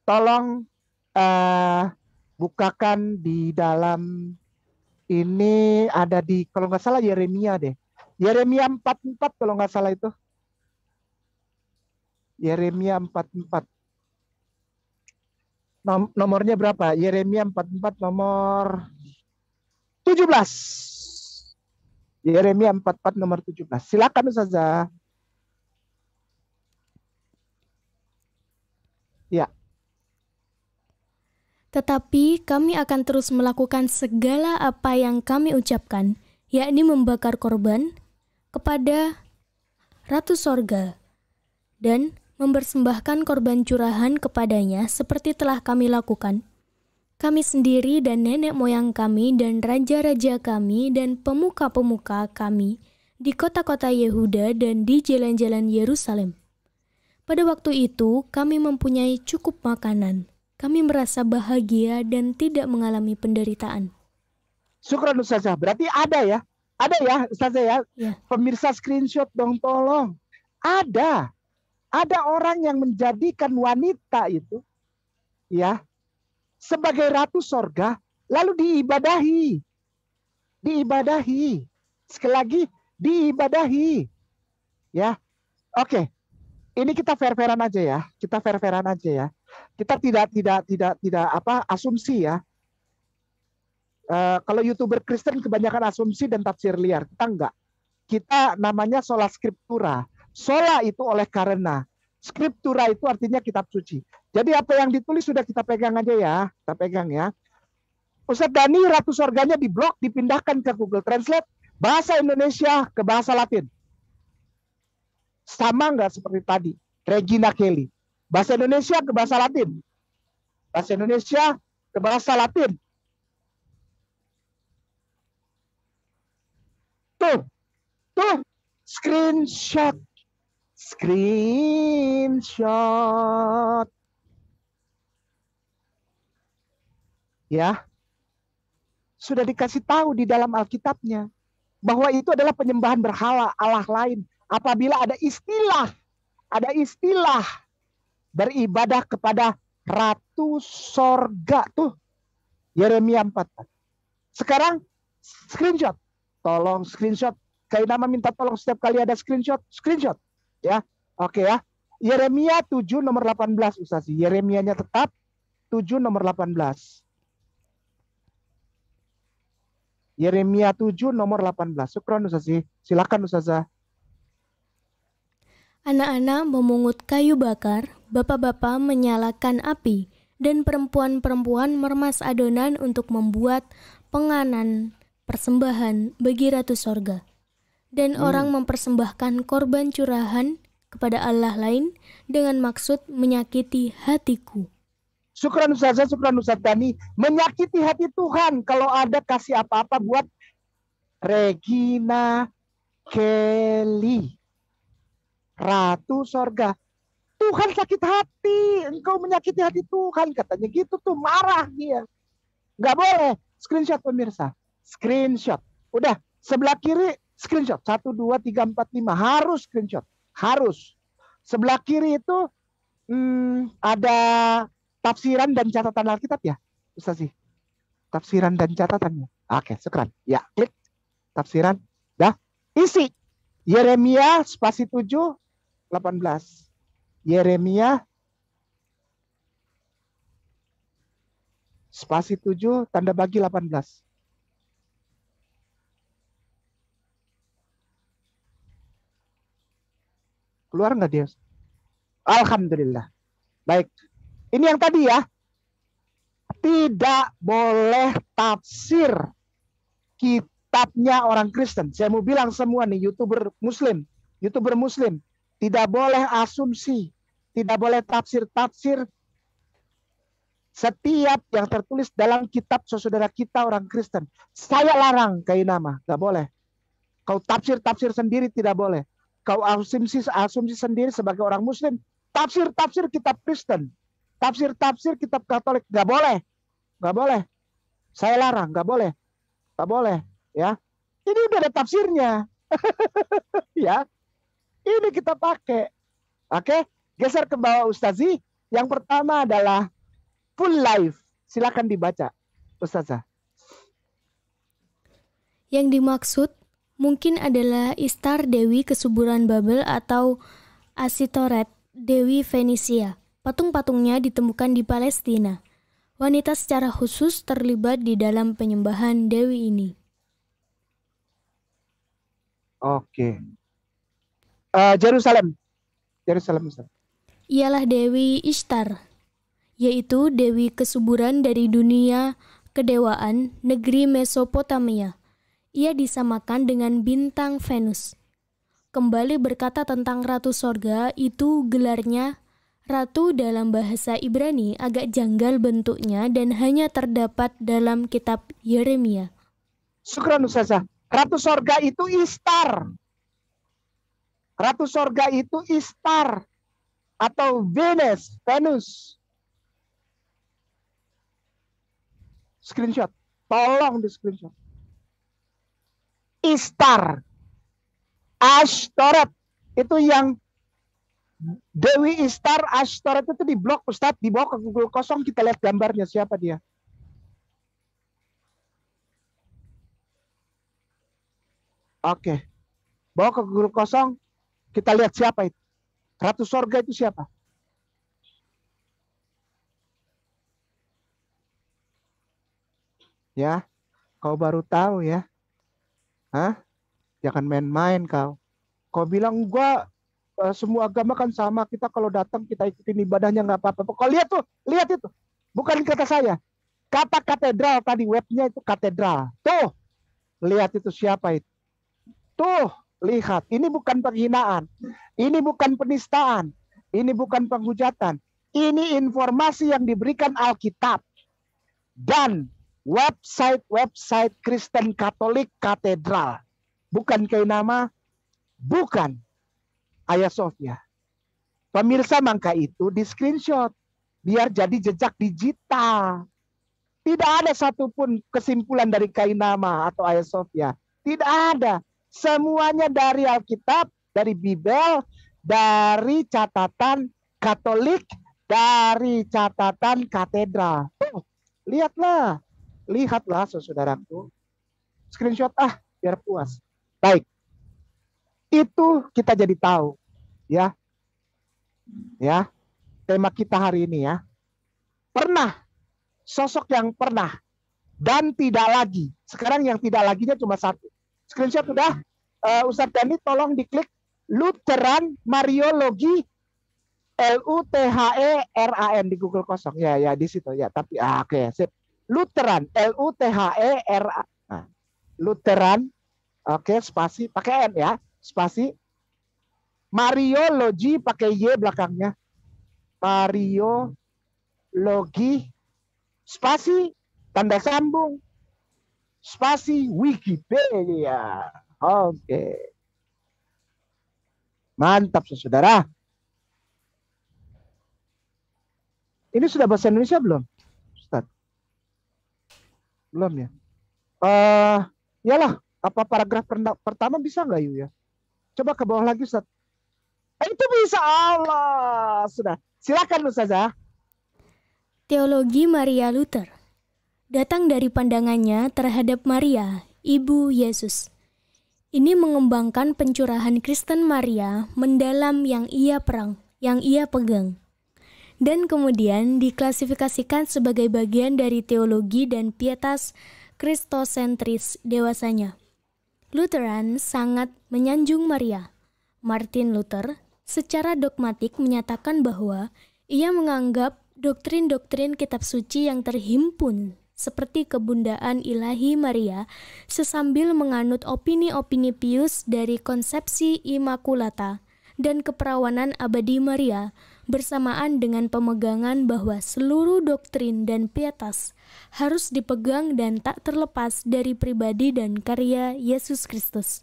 tolong bukakan di dalam ini, ada di, kalau nggak salah Yeremia deh. Yeremia 44 kalau nggak salah itu. Yeremia 44. Nomornya berapa? Yeremia 44 nomor 17. Yeremia 44 nomor 17. Silakan Ustazah. Ya. Tetapi kami akan terus melakukan segala apa yang kami ucapkan, yakni membakar korban kepada Ratu Sorga dan mempersembahkan korban curahan kepadanya seperti telah kami lakukan. Kami sendiri dan nenek moyang kami dan raja-raja kami dan pemuka-pemuka kami di kota-kota Yehuda dan di jalan-jalan Yerusalem. Pada waktu itu kami mempunyai cukup makanan. Kami merasa bahagia dan tidak mengalami penderitaan. Syukran Ustazah. Berarti ada ya? Ada ya Ustazah ya? Ya. Pemirsa screenshot dong tolong. Ada. Ada orang yang menjadikan wanita itu ya sebagai ratu sorga, lalu diibadahi. Diibadahi. Sekali lagi, diibadahi. Ya, oke. Ini kita fair-fairan aja ya. Kita fair-fairan aja ya. Kita tidak asumsi ya. Kalau YouTuber Kristen kebanyakan asumsi dan tafsir liar. Kita enggak. Kita namanya sola scriptura. Sola itu oleh karena. Scriptura itu artinya kitab suci. Jadi apa yang ditulis sudah kita pegang aja ya. Kita pegang ya. Ustadz Dani, Ratu Sorganya di blok, dipindahkan ke Google Translate. Bahasa Indonesia ke bahasa Latin. Sama nggak seperti tadi? Regina Kelly. Bahasa Indonesia ke bahasa Latin. Bahasa Indonesia ke bahasa Latin. Tuh. Screenshot. Ya. Sudah dikasih tahu di dalam Alkitabnya bahwa itu adalah penyembahan berhala Allah lain. Apabila ada istilah beribadah kepada Ratu Sorga tuh. Yeremia 4. Sekarang screenshot. Tolong screenshot. Kainama minta tolong setiap kali ada screenshot. Ya. Oke ya. Yeremia 7 nomor 18 Ustazi. Yeremianya tetap 7 nomor 18. Yeremia 7 nomor 18. Syukron Ustazi. Silakan Ustazah. Anak-anak memungut kayu bakar, bapak-bapak menyalakan api, dan perempuan-perempuan meremas adonan untuk membuat penganan persembahan bagi Ratu Sorga. Dan orang mempersembahkan korban curahan kepada Allah lain dengan maksud menyakiti hatiku. Syukran Ustazah, syukran Ustaz Dani. Menyakiti hati Tuhan kalau ada kasih apa-apa buat Regina Kelly. Ratu Sorga. Tuhan sakit hati. Engkau menyakiti hati Tuhan. Katanya gitu tuh. Marah dia. Nggak boleh. Screenshot pemirsa. Screenshot. Udah. Sebelah kiri screenshot. 1, 2, 3, 4, 5. Harus screenshot. Harus. Sebelah kiri itu ada tafsiran dan catatan Alkitab ya. Ustaz sih. Tafsiran dan catatannya. Oke. Sekarang. Ya. Klik. Tafsiran Isi. Yeremia spasi 7, 18. Yeremia spasi 7, tanda bagi 18. Keluar nggak dia? Alhamdulillah. Baik. Ini yang tadi ya. Tidak boleh tafsir kitabnya orang Kristen. Saya mau bilang semua nih, YouTuber Muslim. Tidak boleh asumsi. Tidak boleh tafsir-tafsir setiap yang tertulis dalam kitab saudara kita orang Kristen. Saya larang Kainama. Nggak boleh. Kau tafsir-tafsir sendiri tidak boleh. Kau asumsi sendiri sebagai orang Muslim. Tafsir kitab Kristen. Tafsir kitab Katolik. Nggak boleh. Nggak boleh. Saya larang. Nggak boleh. Nggak boleh. Ya. Ini udah ada tafsirnya. Ya. Ini kita pakai. Oke. Geser ke bawah Ustazi. Yang pertama adalah full life. Silakan dibaca. Ustazah. Yang dimaksud mungkin adalah Istar Dewi Kesuburan Babel atau Asitoret Dewi Fenisia. Patung-patungnya ditemukan di Palestina. Wanita secara khusus terlibat di dalam penyembahan dewi ini. Oke. Jerusalem Ustaz. Ialah Dewi Ishtar, yaitu Dewi kesuburan dari dunia kedewaan negeri Mesopotamia. Ia disamakan dengan bintang Venus. Kembali berkata tentang Ratu Sorga, itu gelarnya Ratu dalam bahasa Ibrani agak janggal bentuknya dan hanya terdapat dalam kitab Yeremia. Syukran Ustazah. Ratu Sorga itu Istar. Ratu Sorga itu Istar atau Venus. Screenshot. Tolong di screenshot. Istar. Ashtoreth. Itu yang Dewi Istar Ashtoreth itu di blog Ustadz. Dibawa ke Google kosong, kita lihat gambarnya siapa dia. Oke. Bawa ke Google kosong, kita lihat siapa itu. Ratu Sorga itu siapa? Ya, kau baru tahu ya. Hah? Jangan main-main kau. Kau bilang gua semua agama kan sama. Kita kalau datang kita ikutin ibadahnya nggak apa-apa. Kau lihat tuh, lihat itu. Bukan kata saya. Kata katedral tadi, webnya itu katedral. Tuh, lihat itu siapa itu. Tuh, lihat. Ini bukan penghinaan. Ini bukan penistaan. Ini bukan penghujatan. Ini informasi yang diberikan Alkitab. Dan website Kristen Katolik katedral. Bukan Kainama, bukan Hagia Sophia. Pemirsa, mangka itu di screenshot. Biar jadi jejak digital. Tidak ada satupun kesimpulan dari Kainama atau Hagia Sophia. Tidak ada. Semuanya dari Alkitab, dari Bibel, dari catatan Katolik, dari catatan katedral. Tuh, lihatlah. Lihatlah saudaraku. Screenshot biar puas. Baik. Itu kita jadi tahu. Ya. Ya. Tema kita hari ini ya. Pernah. Sosok yang pernah. Dan tidak lagi. Sekarang yang tidak laginya cuma satu. Screenshot udah. Ustadz Dhani tolong diklik. Lutheran Mariologi. LUTHERAN di Google kosong. Ya di situ ya. Tapi oke, sip. Lutheran LUTHERAN. Nah, Lutheran. Oke, spasi pakai N ya. Spasi. Mariologi pakai Y belakangnya. Mariologi. Spasi. Tanda sambung. Spasi Wikipedia. Oke. Mantap saudara. Ini sudah bahasa Indonesia belum? Ustaz? Belum ya? Yalah, apa paragraf pertama bisa nggak Yu ya? Coba ke bawah lagi Ustaz. Itu bisa, Allah. Sudah. Silakan Ustazah. Teologi Maria Luther datang dari pandangannya terhadap Maria, Ibu Yesus. Ini mengembangkan pencurahan Kristen Maria mendalam yang ia pegang. Dan kemudian diklasifikasikan sebagai bagian dari teologi dan pietas kristosentris dewasanya. Lutheran sangat menyanjung Maria. Martin Luther secara dogmatik menyatakan bahwa ia menganggap doktrin-doktrin kitab suci yang terhimpun seperti kebundaan ilahi Maria sesambil menganut opini-opini Pius dari konsepsi Immaculata dan keperawanan abadi Maria bersamaan dengan pemegangan bahwa seluruh doktrin dan pietas harus dipegang dan tak terlepas dari pribadi dan karya Yesus Kristus.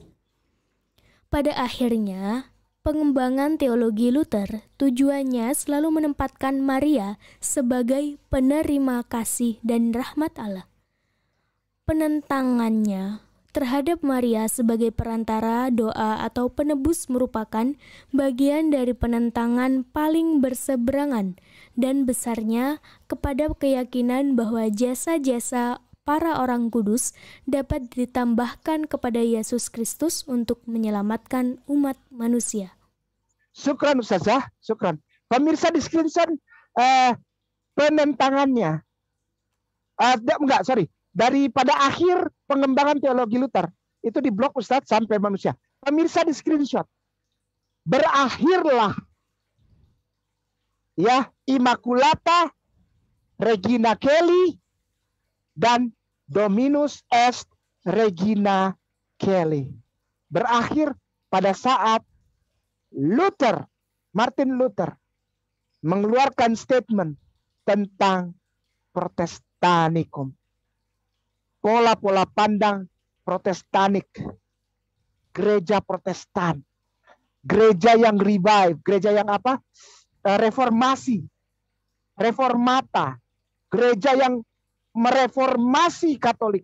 Pada akhirnya, pengembangan teologi Luther tujuannya selalu menempatkan Maria sebagai penerima kasih dan rahmat Allah. Penentangannya terhadap Maria sebagai perantara doa atau penebus merupakan bagian dari penentangan paling berseberangan dan besarnya kepada keyakinan bahwa jasa-jasa para orang kudus dapat ditambahkan kepada Yesus Kristus untuk menyelamatkan umat manusia. Syukran Ustazah, syukran. Pemirsa di screenshot penentangannya. Daripada akhir pengembangan teologi Luther. Itu di blog Ustaz sampai manusia. Pemirsa di screenshot. Berakhirlah ya Immaculata, Regina Kelly, dan Dominus Est Regina Kelly. Berakhir pada saat Martin Luther mengeluarkan statement tentang Protestanikum. Pola-pola pandang protestanik. Gereja Protestan. Gereja yang revive. Gereja yang apa? Reformasi. Reformata. Gereja yang mereformasi Katolik.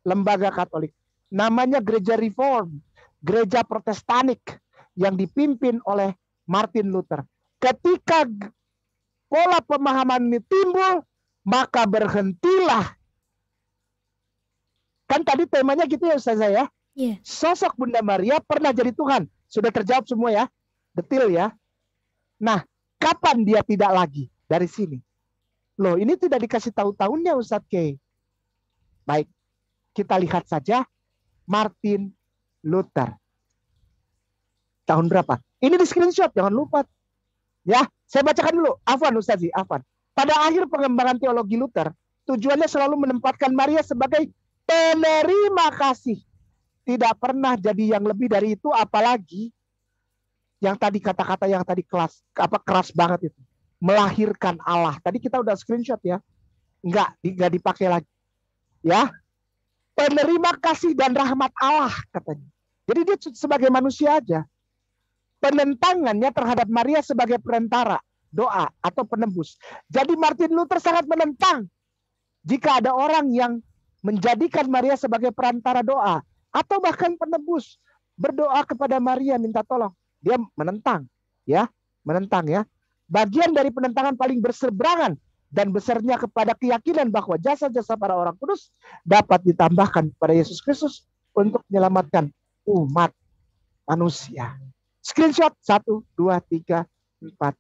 Lembaga Katolik. Namanya Gereja Reform. Gereja Protestanik. Yang dipimpin oleh Martin Luther. Ketika pola pemahaman ini timbul, maka berhentilah. Kan tadi temanya gitu ya Ustazah ya. Yeah. Sosok Bunda Maria pernah jadi Tuhan. Sudah terjawab semua ya. Detil ya. Nah, kapan dia tidak lagi? Dari sini. Loh, ini tidak dikasih tahu tahunnya Ustadz K. Baik, kita lihat saja Martin Luther. Tahun berapa? Ini di screenshot, jangan lupa. Ya, saya bacakan dulu. Afwan Ustazi, afwan. Pada akhir pengembangan teologi Luther, tujuannya selalu menempatkan Maria sebagai penerima kasih. Tidak pernah jadi yang lebih dari itu, apalagi yang tadi kata-kata yang tadi keras banget itu. Melahirkan Allah. Tadi kita udah screenshot ya. Enggak dipakai lagi. Ya. Penerima kasih dan rahmat Allah katanya. Jadi dia sebagai manusia aja. Penentangannya terhadap Maria sebagai perantara doa atau penebus. Jadi Martin Luther sangat menentang jika ada orang yang menjadikan Maria sebagai perantara doa atau bahkan penebus, berdoa kepada Maria minta tolong. Dia menentang, ya, menentang ya. Bagian dari penentangan paling berseberangan dan besarnya kepada keyakinan bahwa jasa-jasa para orang kudus dapat ditambahkan kepada Yesus Kristus untuk menyelamatkan umat manusia. Screenshot 1, 2, 3, 4,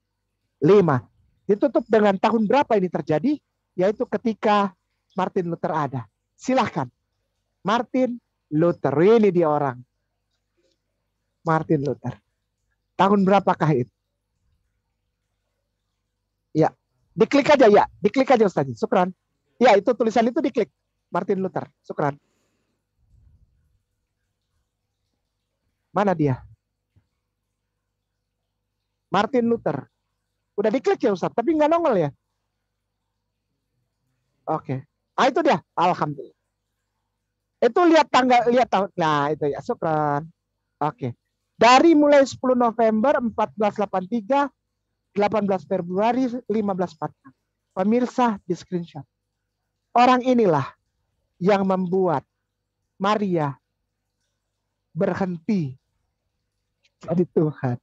5. Ditutup dengan tahun berapa ini terjadi? Yaitu ketika Martin Luther ada. Silahkan. Martin Luther. Ini dia orang. Martin Luther. Tahun berapakah itu? Ya. Diklik aja ya. Diklik aja Ustaz. Syukran. Ya, itu tulisan itu diklik. Martin Luther. Syukran. Mana dia? Martin Luther. Udah diklik ya Ustaz, tapi nggak nongol ya? Oke. Ah itu dia. Alhamdulillah. Itu lihat tanggal, lihat tahun. Nah itu ya. Syukran. Oke. Dari mulai 10 November 1483, 18 Februari 1546. Pemirsa di screenshot. Orang inilah yang membuat Maria berhenti jadi Tuhan.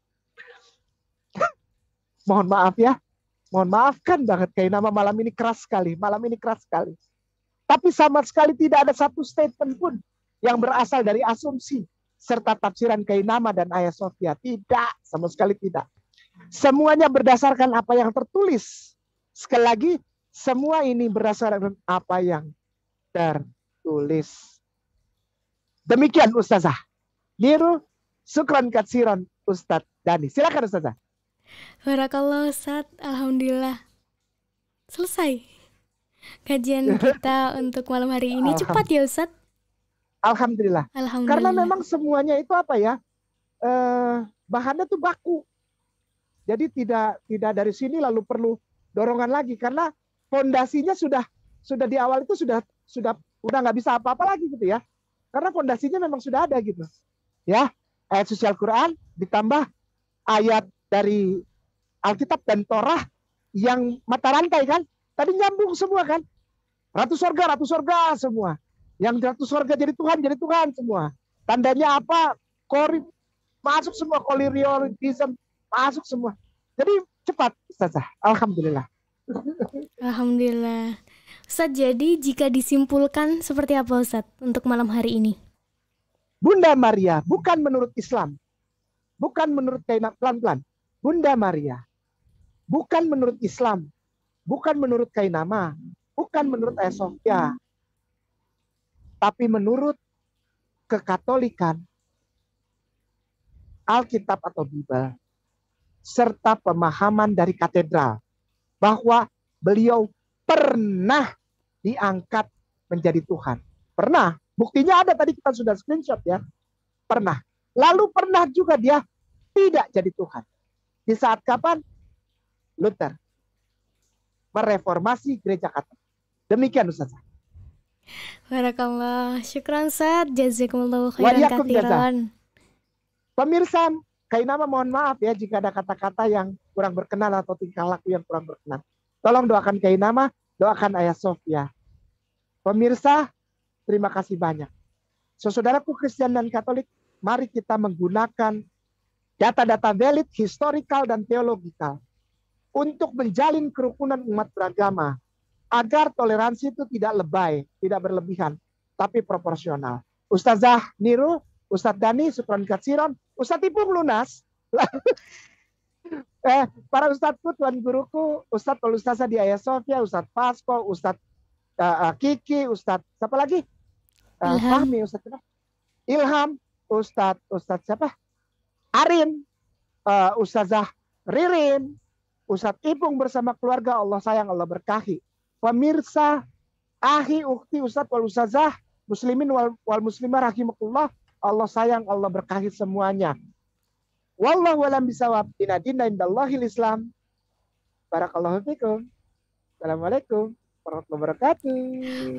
Mohon maaf ya. Mohon maafkan banget kayak nama malam ini keras sekali. Malam ini keras sekali. Tapi sama sekali tidak ada satu statement pun yang berasal dari asumsi serta tafsiran Kainama dan Hagia Sophia. Tidak, sama sekali tidak. Semuanya berdasarkan apa yang tertulis. Sekali lagi, semua ini berdasarkan apa yang tertulis. Demikian Ustazah Niru, syukran katsiran Ustadz Dani. Silakan Ustazah. Barakallah Ustadz, alhamdulillah selesai kajian kita untuk malam hari ini. Cepat ya Ustadz. Alhamdulillah. Karena memang semuanya itu apa ya, bahannya tuh baku. Jadi tidak dari sini lalu perlu dorongan lagi, karena fondasinya sudah di awal itu sudah udah nggak bisa apa-apa lagi gitu ya. Karena fondasinya memang sudah ada gitu. Ya, ayat suci Al-Qur'an ditambah ayat dari Alkitab dan Torah yang mata rantai kan. Tadi nyambung semua kan. Ratu sorga semua. Yang ratu sorga jadi Tuhan semua. Tandanya apa? Masuk semua, koliriorism masuk semua. Jadi cepat Ustazah. Alhamdulillah. Alhamdulillah. Ustaz, jadi jika disimpulkan seperti apa Ustaz untuk malam hari ini? Bunda Maria bukan menurut Islam, bukan menurut Kainama, pelan-pelan. Bunda Maria bukan menurut Islam, bukan menurut Kainama, bukan menurut Hagia Sophia, tapi menurut kekatolikan, Alkitab atau Bible, serta pemahaman dari katedral bahwa beliau pernah diangkat menjadi Tuhan. Pernah. Buktinya ada, tadi kita sudah screenshot ya. Pernah. Lalu pernah juga dia tidak jadi Tuhan. Di saat kapan? Luther mereformasi gereja Katolik. Demikian Ustaz. Barakallah. Syukran Ustaz. Jazakumullahu khairan katsiran. Pemirsa Kainama, mohon maaf ya jika ada kata-kata yang kurang berkenan atau tingkah laku yang kurang berkenan. Tolong doakan Kainama, doakan Hagia Sophia. Pemirsa, terima kasih banyak. Saudaraku Kristen dan Katolik, mari kita menggunakan data-data valid, historical, dan teologikal untuk menjalin kerukunan umat beragama agar toleransi itu tidak lebay, tidak berlebihan, tapi proporsional. Ustazah Niru, Ustadz Dani, syukran katsiran, Ustadz Ipung lunas. Para ustadzku, tuan guruku, Ustadz Ustazah di Hagia Sophia, Ustadz Fasko, Ustadz Kiki, Ustadz siapa lagi? Fahmi, Ustadz Ilham, Ustadz siapa? Arin, Ustazah Ririn, Ustadz Ipung bersama keluarga, Allah sayang, Allah berkahi. Pemirsa, ahi, ukti, Ustadz wal Ustazah, muslimin wal muslimah rahimakumullah, Allah sayang, Allah berkahi semuanya. Wallahu a'lam bishawab. Dinadina indallahil Islam. Barakallahu fikum. Assalamualaikum warahmatullahi wabarakatuh.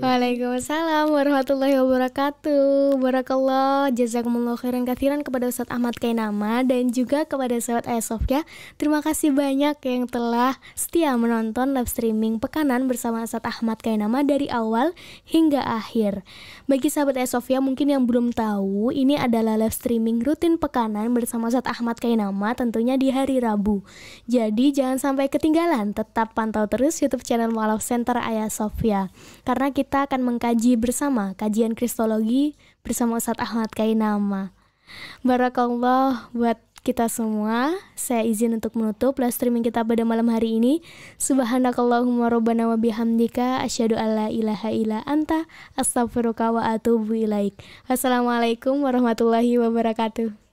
Waalaikumsalam warahmatullahi wabarakatuh. Barakallah, jazakumullah khairan katsiran kepada Ustadz Ahmad Kainama dan juga kepada sahabat Hagia Sophia. Terima kasih banyak yang telah setia menonton live streaming Pekanan bersama Ustadz Ahmad Kainama dari awal hingga akhir. Bagi sahabat Hagia Sophia mungkin yang belum tahu, ini adalah live streaming rutin Pekanan bersama Ustadz Ahmad Kainama tentunya di hari Rabu. Jadi jangan sampai ketinggalan, tetap pantau terus YouTube channel Mu'alaf Center Hagia Sophia, karena kita akan mengkaji bersama kajian Kristologi bersama Ustadz Ahmad Kainama. Barakallah buat kita semua. Saya izin untuk menutup live streaming kita pada malam hari ini. Subhanakallahumma rabbana wa bihamdika asyhadu alla ilaha illa anta astaghfiruka wa atubu ilaik. Wassalamualaikum warahmatullahi wabarakatuh.